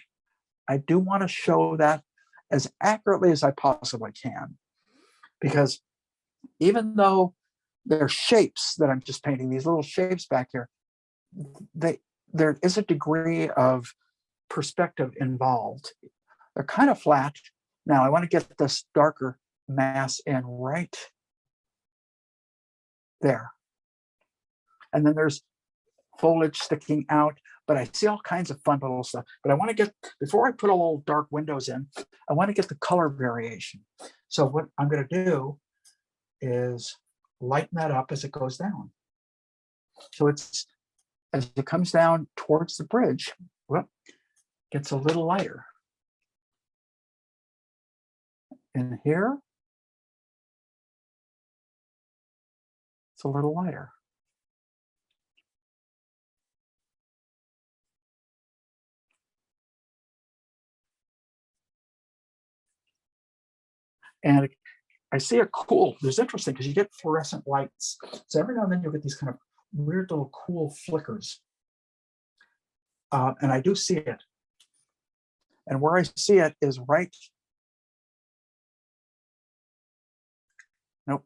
I do want to show that as accurately as I possibly can. Because even though they're shapes that I'm just painting, these little shapes back here, there is a degree of perspective involved. They're kind of flat. Now I want to get this darker mass in right there. And then there's foliage sticking out, but I see all kinds of fun little stuff. But I want to get, before I put all little dark windows in, I want to get the color variation. So what I'm going to do is lighten that up as it goes down. So it's, as it comes down towards the bridge, well, gets a little lighter. And here, it's a little lighter. And I see a cool, it's interesting because you get fluorescent lights. So every now and then you'll get these kind of weird little cool flickers. And I do see it. And where I see it is right. Nope.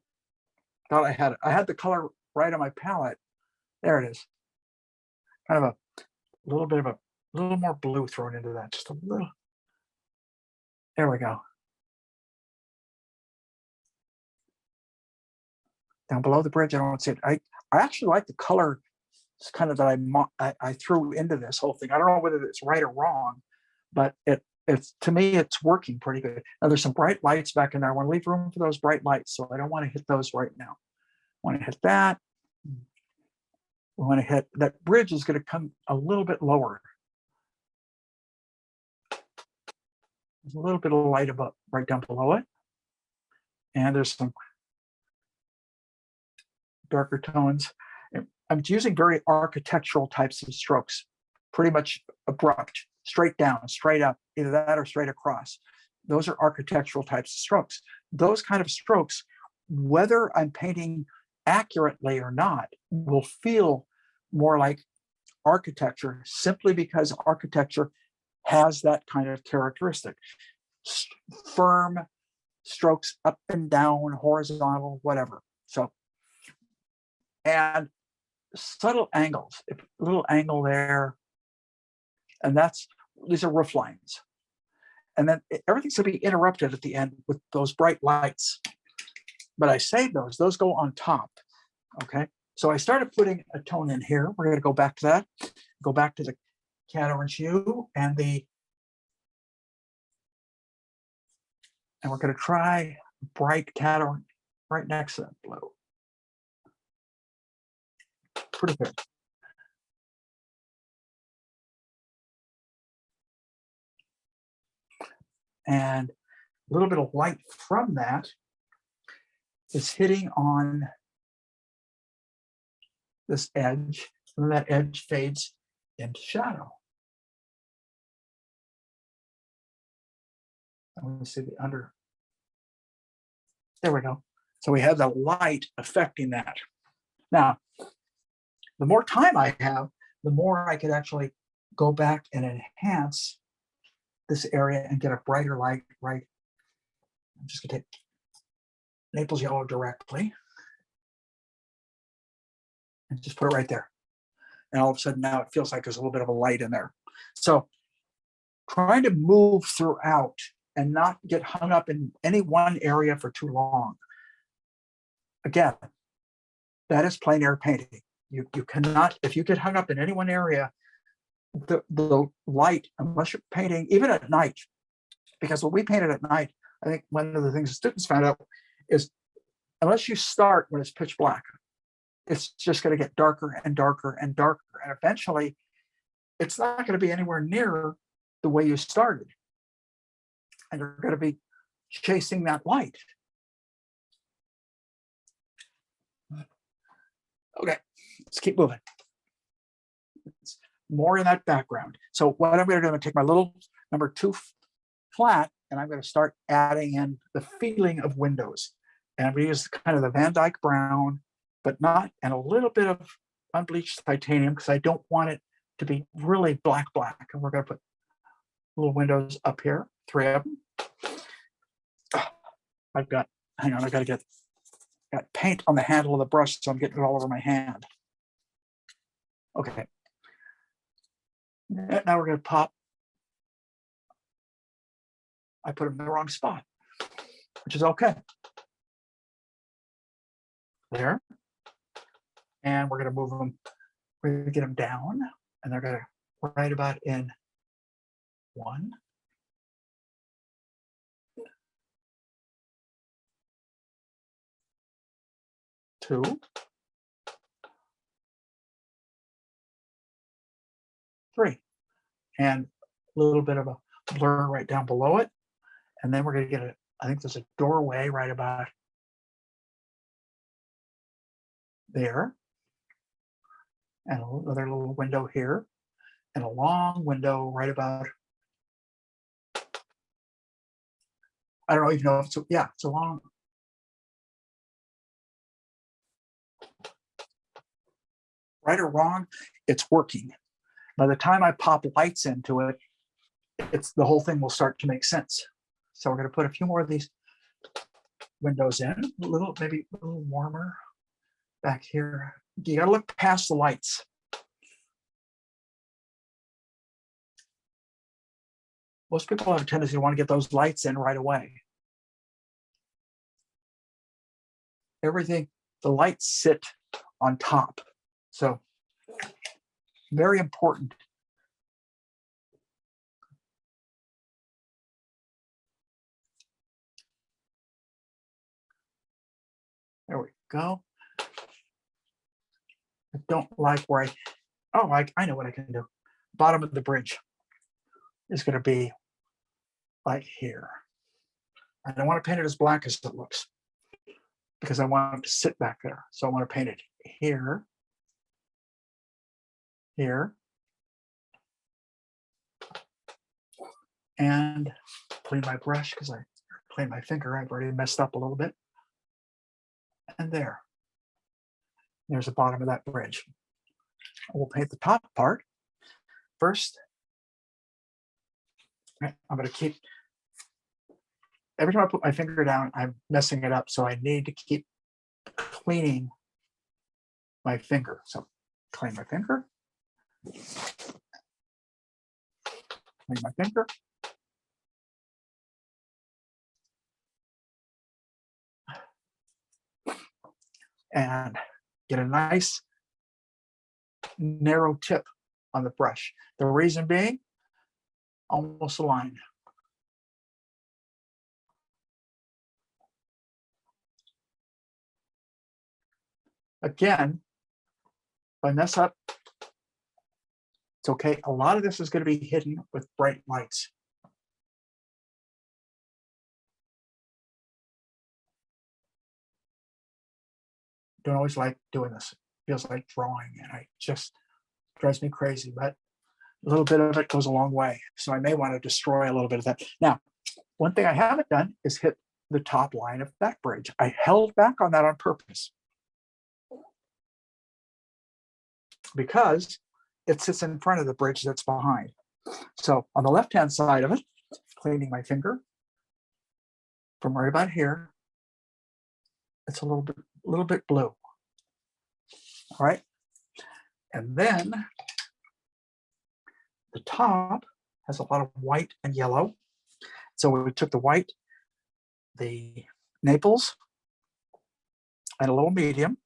Thought I had it. I had the color right on my palette. There it is. Kind of a little bit of a little more blue thrown into that. Just a little. There we go. Down below the bridge, I don't see it. I actually like the color kind of that I threw into this whole thing. I don't know whether it's right or wrong, but it's to me, it's working pretty good. Now there's some bright lights back in there. I want to leave room for those bright lights, so I don't want to hit those right now. I want to hit that. We want to hit that bridge is going to come a little bit lower. There's a little bit of light above, right down below it. And there's some darker tones. I'm using very architectural types of strokes, pretty much abrupt, straight down, straight up, either that or straight across. Those are architectural types of strokes. Those kind of strokes, whether I'm painting accurately or not, will feel more like architecture simply because architecture has that kind of characteristic. Firm strokes up and down, horizontal, whatever. So, and subtle angles, a little angle there, and these are roof lines. And then everything's going to be interrupted at the end with those bright lights. But I saved those go on top, okay? So I started putting a tone in here. We're going to go back to that, go back to the cat orange hue and we're going to try bright cat orange right next to that blue. Pretty good. And a little bit of light from that is hitting on this edge, and then that edge fades into shadow. I want to see the under. There we go. So we have the light affecting that. Now, the more time I have, the more I could actually go back and enhance this area and get a brighter light, right? I'm just gonna take Naples yellow directly and just put it right there. And all of a sudden now it feels like there's a little bit of a light in there. So trying to move throughout and not get hung up in any one area for too long. Again, that is plein air painting. You cannot, if you get hung up in any one area, the light, unless you're painting, even at night, because when we painted at night, I think one of the things the students found out is unless you start when it's pitch black, it's just going to get darker and darker and darker. And eventually, it's not going to be anywhere near the way you started. And you're going to be chasing that light. Okay, let's keep moving. It's more in that background. So what I'm going to do, I'm going to take my little number 2 flat, and I'm going to start adding in the feeling of windows. And I'm going to use kind of the Van Dyke brown, but not, and a little bit of unbleached titanium, because I don't want it to be really black. And we're going to put little windows up here, 3 of them. I've got, hang on, I got paint on the handle of the brush, so I'm getting it all over my hand. Okay. Now we're going to pop. I put them in the wrong spot, which is okay. There. And we're going to move them, we're going to get them down, and they're going to right about in 1. 2. 3. And a little bit of a blur right down below it. And then we're going to get it. I think there's a doorway right about there. And another little window here. And a long window right about, I don't even know if it's, yeah, it's a long. Right or wrong, it's working. By the time I pop lights into it, the whole thing will start to make sense. So we're going to put a few more of these windows in, maybe a little warmer back here. You got to look past the lights. Most people have a tendency to want to get those lights in right away. Everything, the lights sit on top. So very important. There we go. I don't like where I know what I can do. Bottom of the bridge is going to be like here. I don't want to paint it as black as it looks because I want it to sit back there. So I want to paint it here, here, and clean my brush because I clean my finger. I've already messed up a little bit. And there. There's the bottom of that bridge. We'll paint the top part first. I'm going to keep, every time I put my finger down, I'm messing it up. So I need to keep cleaning my finger. So clean my finger. Clean my finger. And get a nice narrow tip on the brush. The reason being, almost a line. Again, if I mess up, it's okay. A lot of this is going to be hidden with bright lights. Don't always like doing this. It feels like drawing, and it just drives me crazy, but a little bit of it goes a long way. So I may want to destroy a little bit of that. Now, one thing I haven't done is hit the top line of that bridge. I held back on that on purpose because it sits in front of the bridge that's behind. So on the left-hand side of it, cleaning my finger from right about here, it's a little bit blue. All right. And then the top has a lot of white and yellow. So we took the white, the Naples, and a little medium.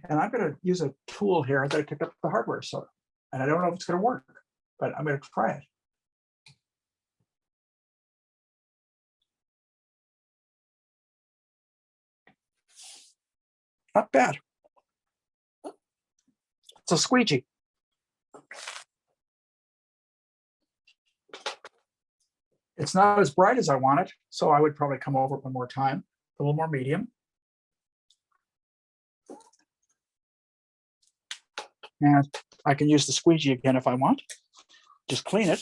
And I'm going to use a tool here that I picked up at the hardware store. And I don't know if it's going to work. but I'm going to try it. Not bad. It's a squeegee. It's not as bright as I want it, so I would probably come over it one more time, a little more medium. And I can use the squeegee again if I want. Just clean it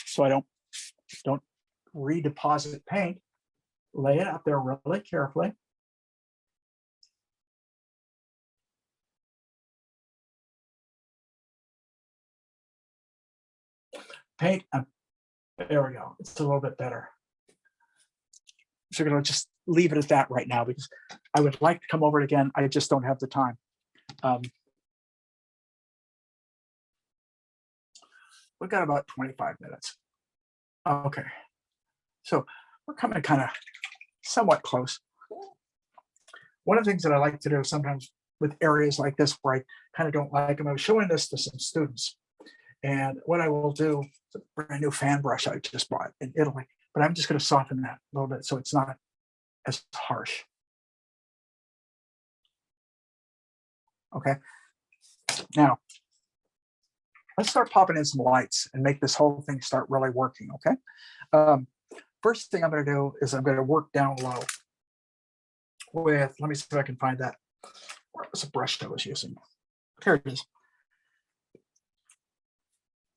so I don't redeposit paint. Lay it out there really carefully. Paint, there we go. It's a little bit better. So we're going to just leave it at that right now because I would like to come over it again. I just don't have the time. We've got about 25 minutes. Okay. So we're coming kind of somewhat close. One of the things that I like to do sometimes with areas like this where I kind of don't like them, I was showing this to some students. And what I will do, is a brand new fan brush I just bought in Italy, but I'm just going to soften that a little bit so it's not as harsh. Okay. Now, let's start popping in some lights and make this whole thing start really working. Okay. First thing I'm going to do is I'm going to work down low with, let me see if I can find that. Where was the brush I was using? Here it is.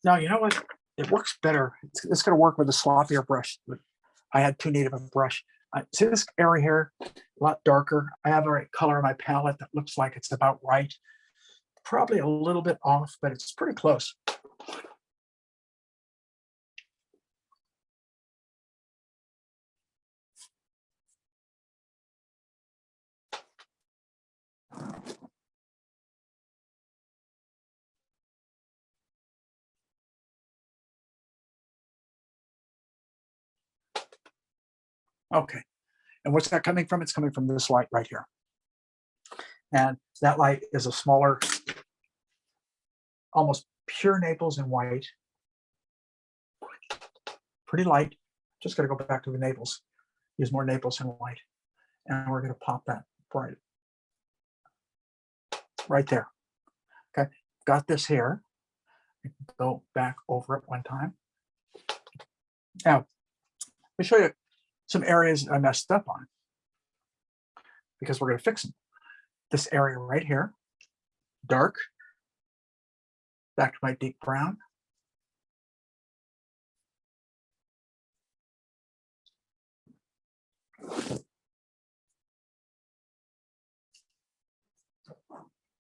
Now, you know what? It works better. It's going to work with a sloppier brush. I had too neat of a brush. See this area here, a lot darker. I have the right color in my palette that looks like it's about right. Probably a little bit off, but it's pretty close. Okay, and what's that coming from? It's coming from this light right here. And that light is a smaller, almost pure Naples in white. Pretty light. Just got to go back to the Naples. Use more Naples in white. And we're going to pop that right there. Okay, got this here. Go back over it one time. Now, let me show you some areas I messed up on because we're going to fix them. This area right here, dark, back to my deep brown. Get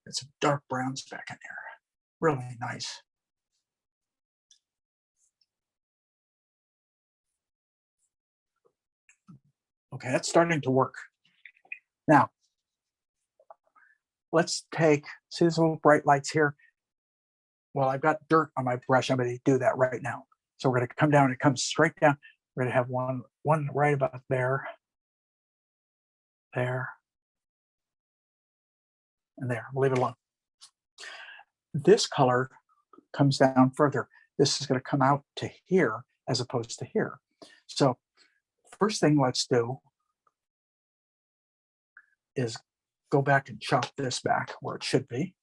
some dark browns back in there. Really nice. Okay, that's starting to work. Now, let's take, see these little bright lights here? Well, I've got dirt on my brush. I'm going to do that right now. So we're going to come down, it comes straight down. We're going to have one right about there, there, and there. We'll leave it alone. This color comes down further. This is going to come out to here as opposed to here. So first thing let's do is go back and chop this back where it should be.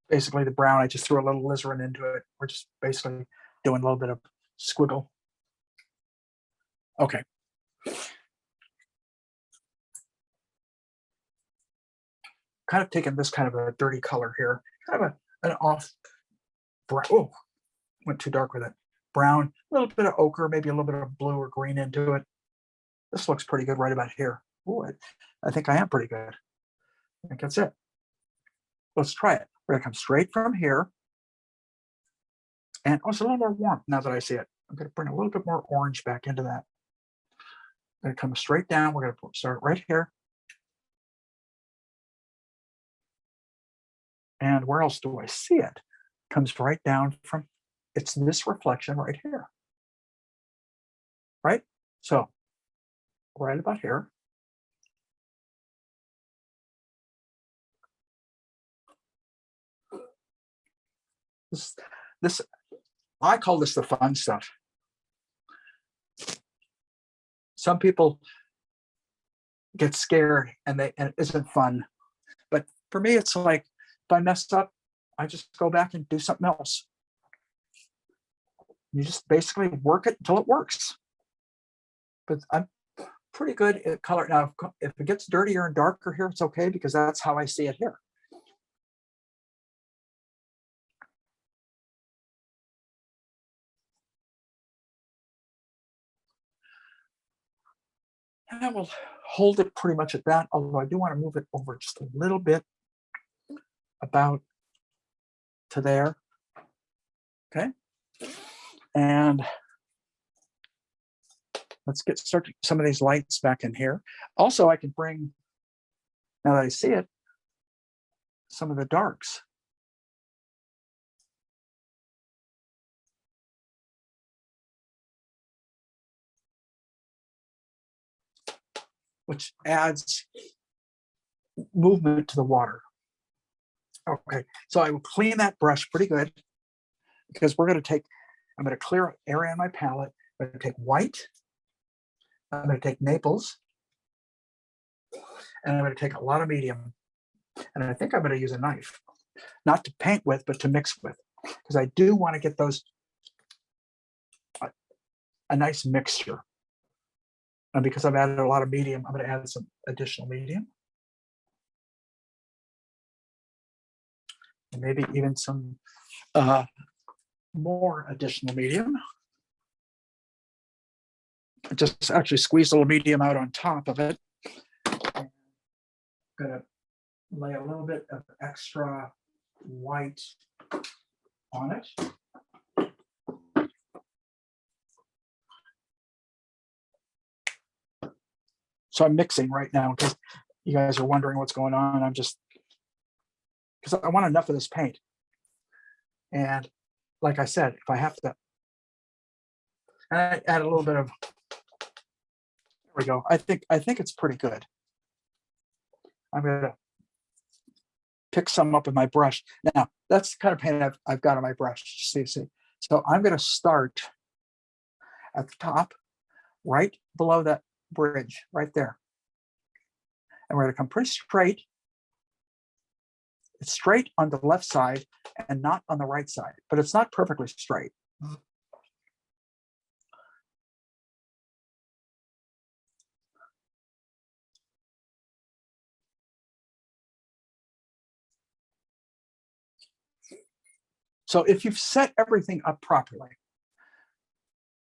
Basically the brown, I just threw a little alizarin into it. We're just basically doing a little bit of squiggle. Okay. Kind of taking this kind of a dirty color here, kind of an off brown. Oh, went too dark with it. Brown, a little bit of ochre, maybe a little bit of blue or green into it. This looks pretty good right about here. Ooh, I think I am pretty good. I think that's it. Let's try it. We're gonna come straight from here. And it's a little more warm now that I see it. I'm gonna bring a little bit more orange back into that. I'm gonna come straight down. We're gonna start right here. And where else do I see it? Comes right down from, it's this reflection right here. Right? So right about here. This I call this the fun stuff. Some people get scared and it isn't fun. But for me, it's like if I mess up, I just go back and do something else. You just basically work it until it works. But I'm pretty good at color. Now, if it gets dirtier and darker here, it's okay because that's how I see it here. And I will hold it pretty much at that, although I do want to move it over just a little bit about to there. Okay. And let's start some of these lights back in here. Also, I can bring, now that I see it, some of the darks. Which adds movement to the water. Okay, so I will clean that brush pretty good because I'm going to clear an area on my palette. I'm going to take white, I'm going to take Naples, and I'm going to take a lot of medium. And I think I'm going to use a knife, not to paint with, but to mix with, because I do want to get those, a nice mixture. And because I've added a lot of medium, I'm going to add some additional medium. And maybe even some more additional medium. Just actually squeeze a little medium out on top of it. I'm going to lay a little bit of extra white on it. So I'm mixing right now in case you guys are wondering what's going on. I'm just, because I want enough of this paint. And like I said, if I have to, and I add a little bit of, there we go. I think it's pretty good. I'm gonna pick some up with my brush. Now, that's the kind of paint I've got on my brush, see. So I'm gonna start at the top, right below that bridge, right there. And we're gonna come pretty straight. It's straight on the left side and not on the right side, but it's not perfectly straight. So if you've set everything up properly,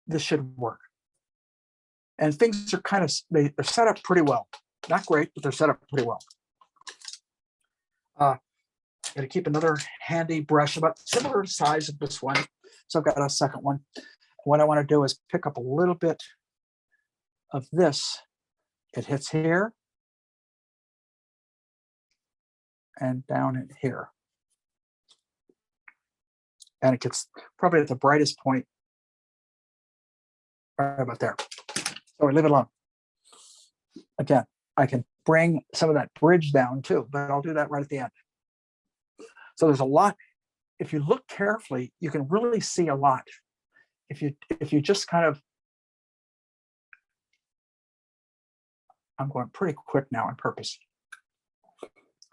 this should work. And things are kind of, they're set up pretty well. Not great, but they're set up pretty well. I'm going to keep another handy brush about similar size of this one. So I've got a second one. What I want to do is pick up a little bit of this. It hits here and down in here. And it gets probably at the brightest point right about there. So I leave it alone. Again, I can bring some of that bridge down too, but I'll do that right at the end. So there's a lot. If you look carefully, you can really see a lot. If you just kind of, I'm going pretty quick now on purpose,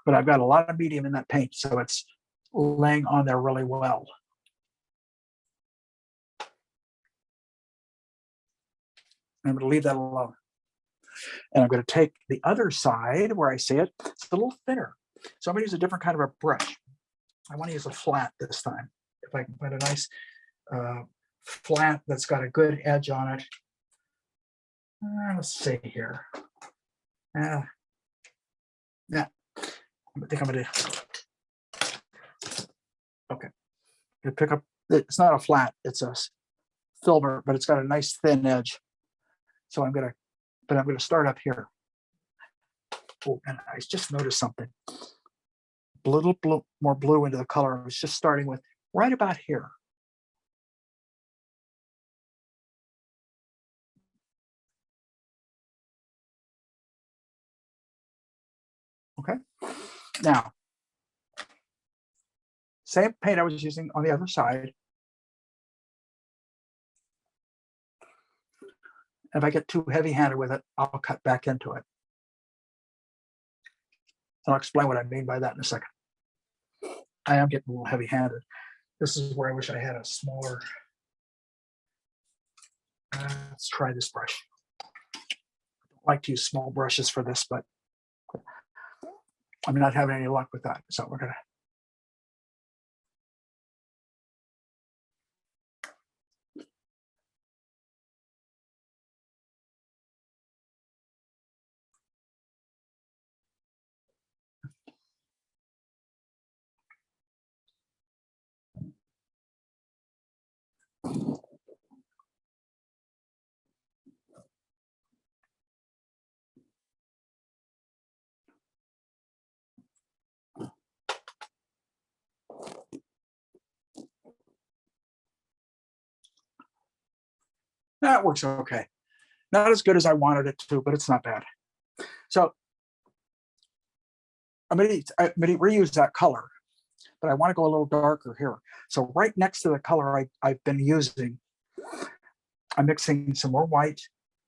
but I've got a lot of medium in that paint, so it's laying on there really well. I'm going to leave that alone. And I'm going to take the other side where I see it. It's a little thinner. So I'm going to use a different kind of a brush. I want to use a flat this time. If I can find a nice flat that's got a good edge on it. Let's see here. Yeah, I think I'm going to. Okay. I'm going to pick up. It's not a flat. It's a filbert, but it's got a nice thin edge. So I'm going to start up here. Oh, and I just noticed something. A little more blue into the color. I was just starting with right about here. Okay. Now, Same paint I was using on the other side. If I get too heavy-handed with it, I'll cut back into it. And I'll explain what I mean by that in a second. I am getting a little heavy-handed. This is where I wish I had a smaller. Let's try this brush. I don't like to use small brushes for this, but I'm not having any luck with that. So we're gonna. That works okay. Not as good as I wanted it to, but it's not bad. So I'm going to reuse that color, but I want to go a little darker here. So right next to the color I've been using, I'm mixing some more white,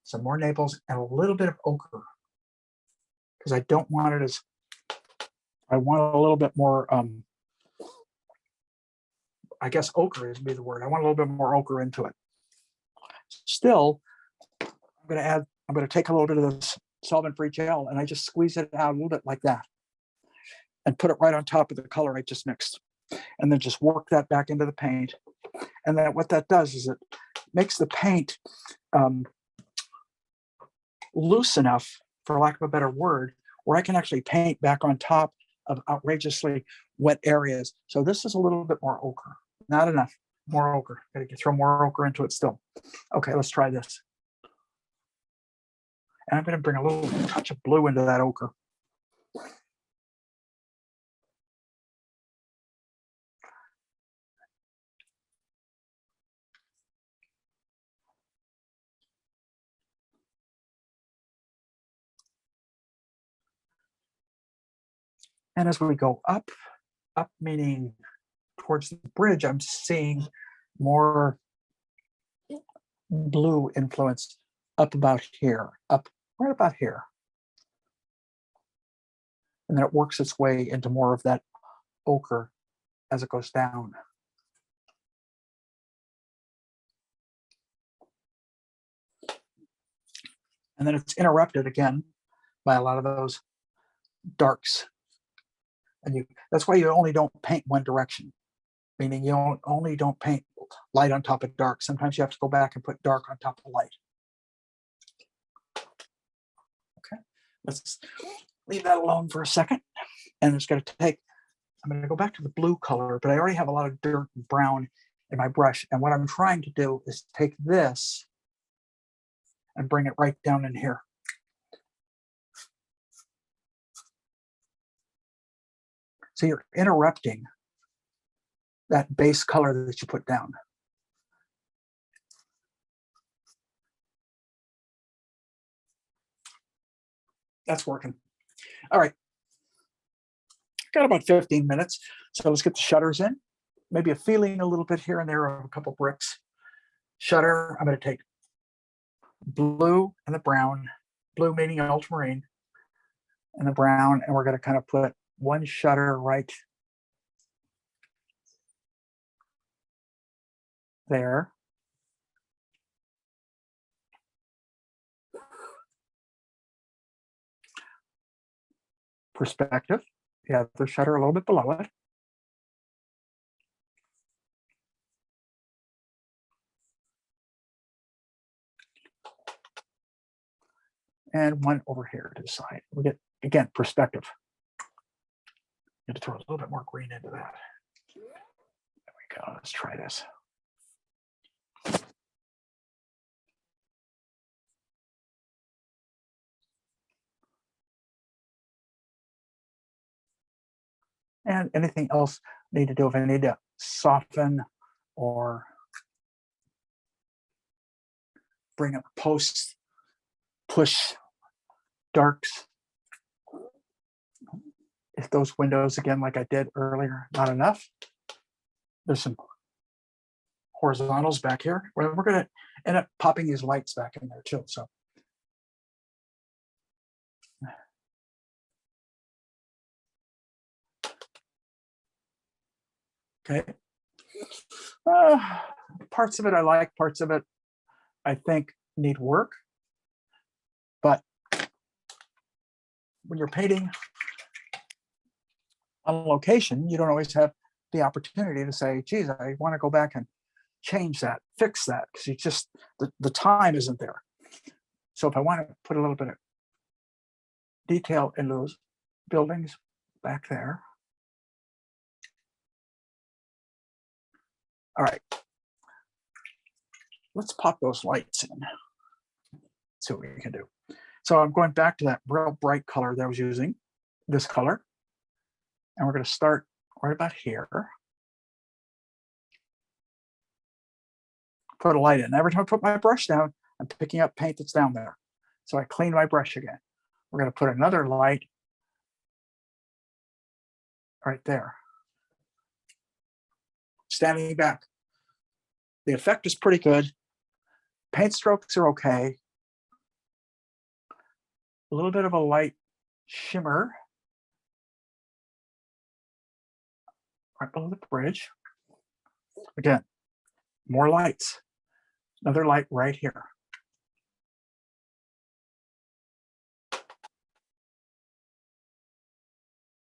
some more Naples, and a little bit of ochre, because I don't want it as, I want a little bit more, I guess ochre would be the word. I want a little bit more ochre into it. Still, I'm going to take a little bit of this solvent-free gel, and I just squeeze it out a little bit like that and put it right on top of the color I just mixed, and then just work that back into the paint. And then what that does is it makes the paint loose enough, for lack of a better word, where I can actually paint back on top of outrageously wet areas. So this is a little bit more ochre, not enough, more ochre. Gotta throw more ochre into it still. Okay, let's try this. And I'm going to bring a little touch of blue into that ochre. And as we go up meaning towards the bridge, I'm seeing more blue influence up about here, up right about here. And then it works its way into more of that ochre as it goes down. And then it's interrupted again by a lot of those darks. And that's why you only don't paint one direction, meaning you only don't paint light on top of dark. Sometimes you have to go back and put dark on top of light. Okay, let's leave that alone for a second. And it's going to take, I'm going to go back to the blue color, but I already have a lot of dirt and brown in my brush. And what I'm trying to do is take this and bring it right down in here. So you're interrupting that base color that you put down. That's working. All right. Got about 15 minutes. So let's get the shutters in. Maybe a feeling a little bit here and there of a couple bricks. Shutter, I'm going to take blue and the brown, blue meaning ultramarine, and the brown, and we're going to kind of put one shutter right there. Perspective, the other shutter a little bit below it. And one over here to the side. We get, again, perspective. Need to throw a little bit more green into that. There we go. Let's try this. And anything else I need to do if I need to soften or bring up posts, push darks. If those windows, again, like I did earlier, not enough, there's some horizontals back here. We're going to end up popping these lights back in there too. So okay. Parts of it I like, parts of it I think need work. But when you're painting on location, you don't always have the opportunity to say, geez, I want to go back and change that, fix that, because you just, the time isn't there. So if I want to put a little bit of detail in those buildings back there. All right. Let's pop those lights in. See what we can do. So I'm going back to that real bright color that I was using, this color. And we're going to start right about here. Put a light in. Every time I put my brush down, I'm picking up paint that's down there. So I clean my brush again. We're going to put another light right there. Standing back. The effect is pretty good. Paint strokes are okay. A little bit of a light shimmer right below the bridge. Again, more lights. Another light right here.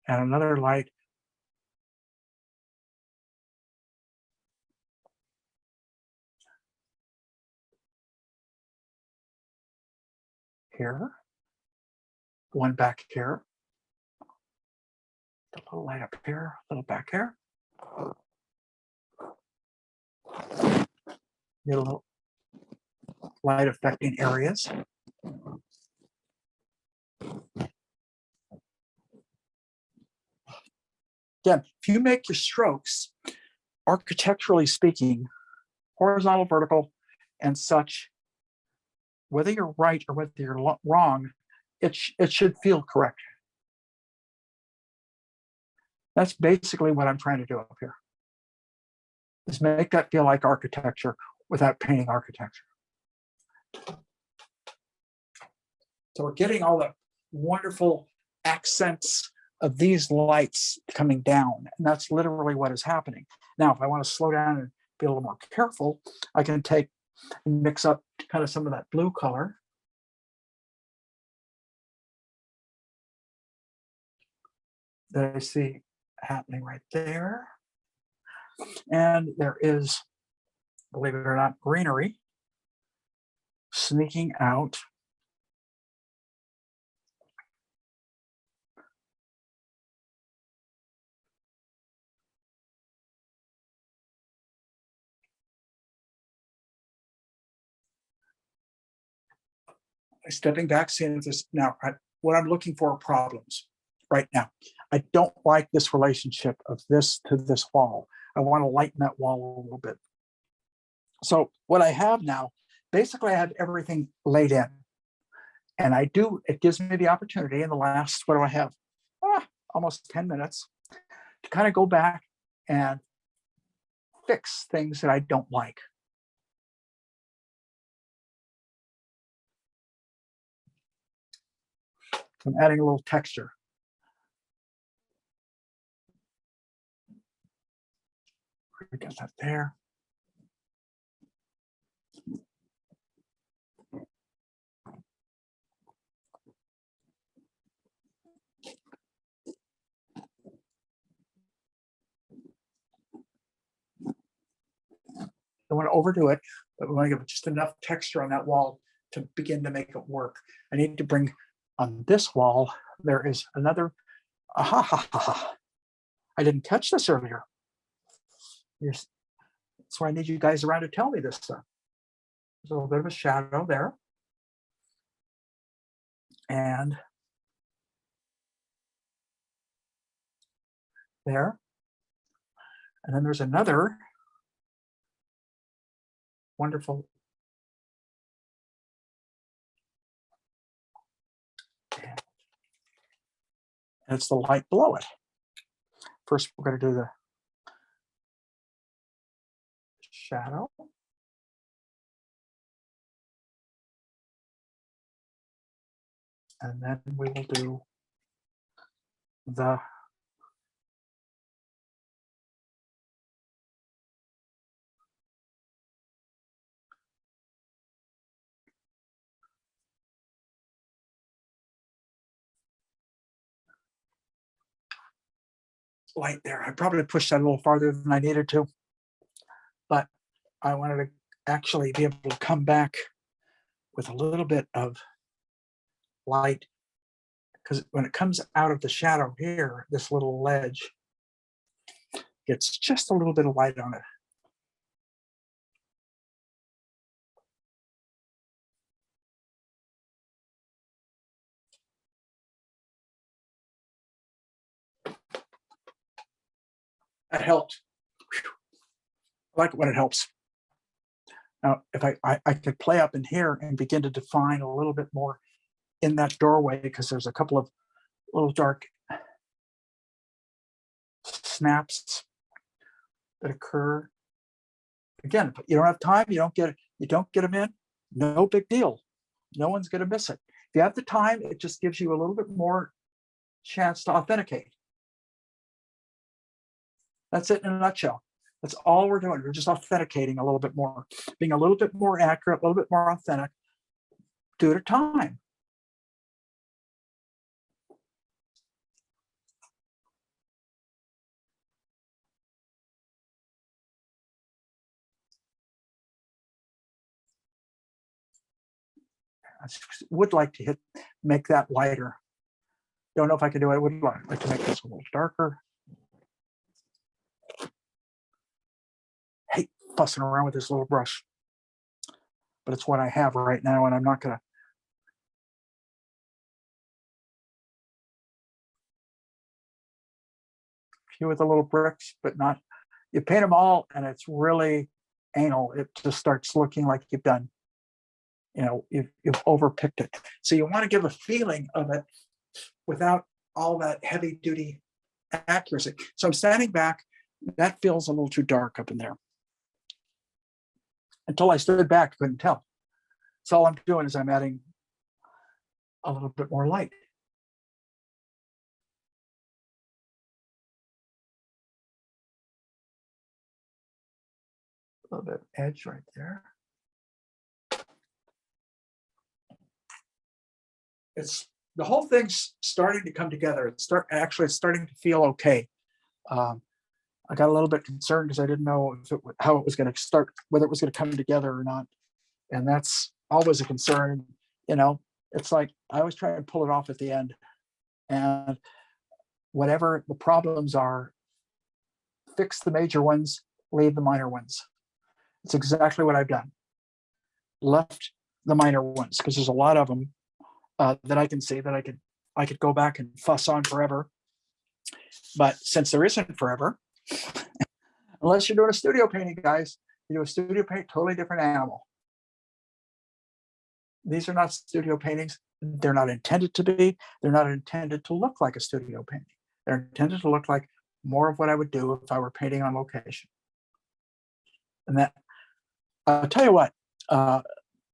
And another light here. One back here. A little light up here, a little back here. Get a little light affecting areas. Again, if you make your strokes, architecturally speaking, horizontal, vertical, and such, whether you're right or whether you're wrong, it should feel correct. That's basically what I'm trying to do up here, is make that feel like architecture without painting architecture. So we're getting all the wonderful accents of these lights coming down, and that's literally what is happening. Now, if I want to slow down and be a little more careful, I can take and mix up kind of some of that blue color. That I see happening right there. And there is, believe it or not, greenery sneaking out. Stepping back, seeing this now, what I'm looking for are problems right now. I don't like this relationship of this to this wall. I want to lighten that wall a little bit. So what I have now, basically I have everything laid in. And it gives me the opportunity in the last, what do I have? Almost 10 minutes to kind of go back and fix things that I don't like. I'm adding a little texture. We got that there. Don't want to overdo it, but we want to give just enough texture on that wall to begin to make it work. I need to bring on this wall, there is another, I didn't catch this earlier. That's why I need you guys around to tell me this stuff. There's a little bit of a shadow there. And there. And then there's another wonderful. And it's the light below it. First, we're going to do shadow. And then we will do the light there. I probably pushed that a little farther than I needed to, but I wanted to actually be able to come back with a little bit of light, because when it comes out of the shadow here, this little ledge gets just a little bit of light on it. That helped. I like it when it helps. Now, if I could play up in here and begin to define a little bit more in that doorway, because there's a couple of little dark snaps that occur. Again, if you don't have time, you don't get them in, no big deal. No one's going to miss it. If you have the time, it just gives you a little bit more chance to authenticate. That's it in a nutshell. That's all we're doing. We're just authenticating a little bit more, being a little bit more accurate, a little bit more authentic due to time. I would like to make that lighter. Don't know if I can do it. I would like to make this a little darker. Hate fussing around with this little brush, but it's what I have right now, and I'm not going to. Few with the little bricks, but not. You paint them all, and it's really anal. It just starts looking like you've done. You've overpicked it. So you want to give a feeling of it without all that heavy duty accuracy. So I'm standing back. That feels a little too dark up in there. Until I stood back, I couldn't tell. So all I'm doing is I'm adding a little bit more light. A little bit of edge right there. The whole thing's starting to come together. It's starting to feel okay. I got a little bit concerned because I didn't know how it was going to start, whether it was going to come together or not. And that's always a concern. It's like I always try and pull it off at the end. And whatever the problems are, fix the major ones, leave the minor ones. It's exactly what I've done. Left the minor ones because there's a lot of them that I can see that I could go back and fuss on forever. But since there isn't forever, unless you're doing a studio painting, guys, you do a studio paint, totally different animal. These are not studio paintings. They're not intended to be. They're not intended to look like a studio painting. They're intended to look like more of what I would do if I were painting on location. And that, I'll tell you what,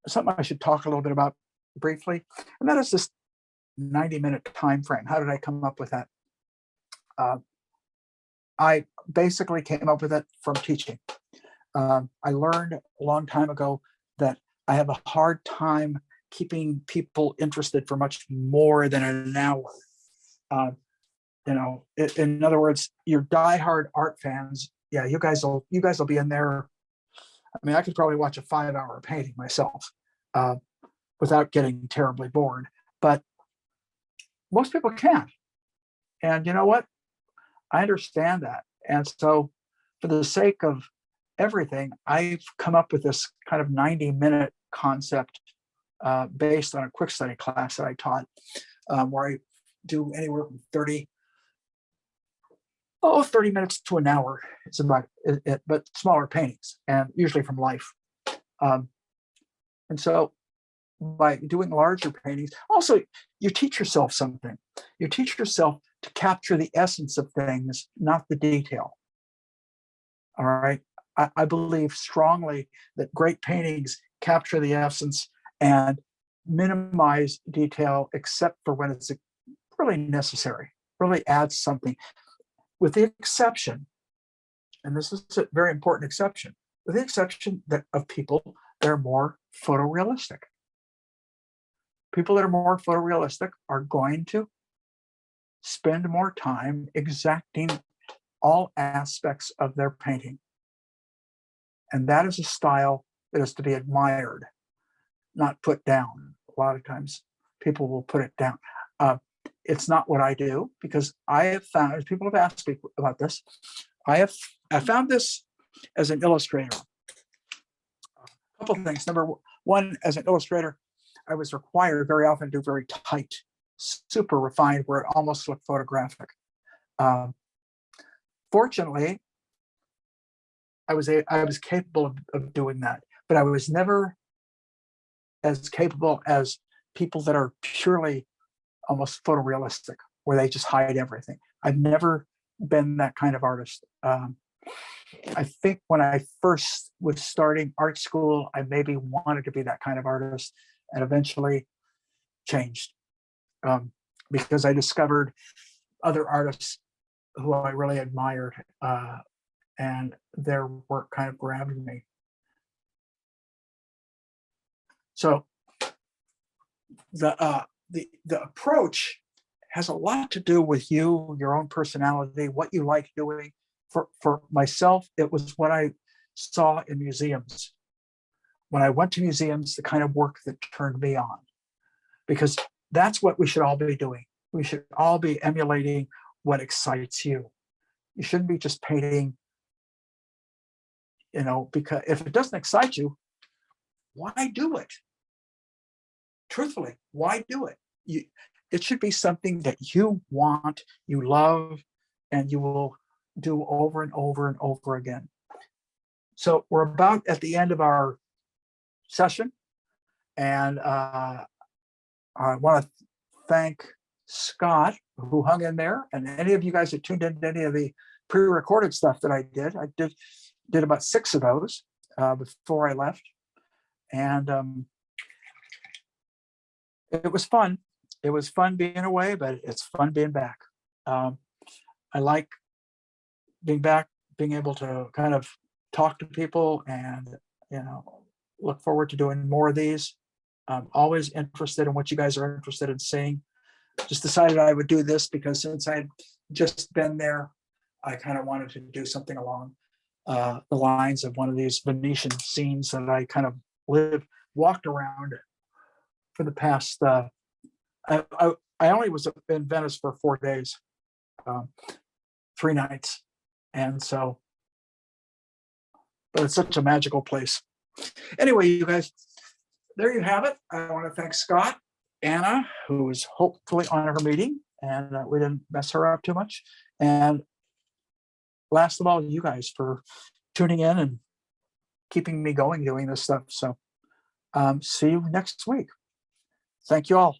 something I should talk a little bit about briefly, and that is this 90-minute time frame. How did I come up with that? I basically came up with it from teaching. I learned a long time ago that I have a hard time keeping people interested for much more than an hour. In other words, your diehard art fans, yeah, you guys will be in there. I mean, I could probably watch a 5-hour painting myself without getting terribly bored, but most people can't. And you know what? I understand that. And so for the sake of everything, I've come up with this kind of 90-minute concept based on a quick study class that I taught, where I do anywhere from 30 minutes to an hour. It's about it, but smaller paintings, and usually from life. And so by doing larger paintings, also you teach yourself something. You teach yourself to capture the essence of things, not the detail. All right. I believe strongly that great paintings capture the essence and minimize detail except for when it's really necessary, really adds something. With the exception, and this is a very important exception, with the exception that of people that are more photorealistic. People that are more photorealistic are going to spend more time exacting all aspects of their painting. And that is a style that is to be admired, not put down. A lot of times people will put it down. It's not what I do, because I have found, as people have asked me about this, I found this as an illustrator. A couple of things. Number one, as an illustrator, I was required very often to do very tight, super refined, where it almost looked photographic. Fortunately, I was capable of doing that, but I was never as capable as people that are purely almost photorealistic, where they just hide everything. I've never been that kind of artist. I think when I first was starting art school, I maybe wanted to be that kind of artist, and eventually changed, because I discovered other artists who I really admired, and their work kind of grabbed me. So the approach has a lot to do with you, your own personality, what you like doing. For myself, it was what I saw in museums. When I went to museums, the kind of work that turned me on, because that's what we should all be doing. We should all be emulating what excites you. You shouldn't be just painting, because if it doesn't excite you, why do it? Truthfully, why do it? It should be something that you want, you love, and you will do over and over and over again. So we're about at the end of our session, and I want to thank Scott, who hung in there, and any of you guys that tuned in to any of the pre-recorded stuff that I did about 6 of those before I left, and it was fun. It was fun being away, but it's fun being back. I like being back, being able to kind of talk to people, and look forward to doing more of these. I'm always interested in what you guys are interested in seeing. Just decided I would do this because since I'd just been there, I kind of wanted to do something along the lines of one of these Venetian scenes that I kind of walked around for the past. I only was in Venice for 4 days, 3 nights, and so, but it's such a magical place. Anyway, you guys, there you have it. I want to thank Scott, Anna, who is hopefully on her meeting, and we didn't mess her up too much. And last of all, you guys for tuning in and keeping me going doing this stuff. So see you next week. Thank you all.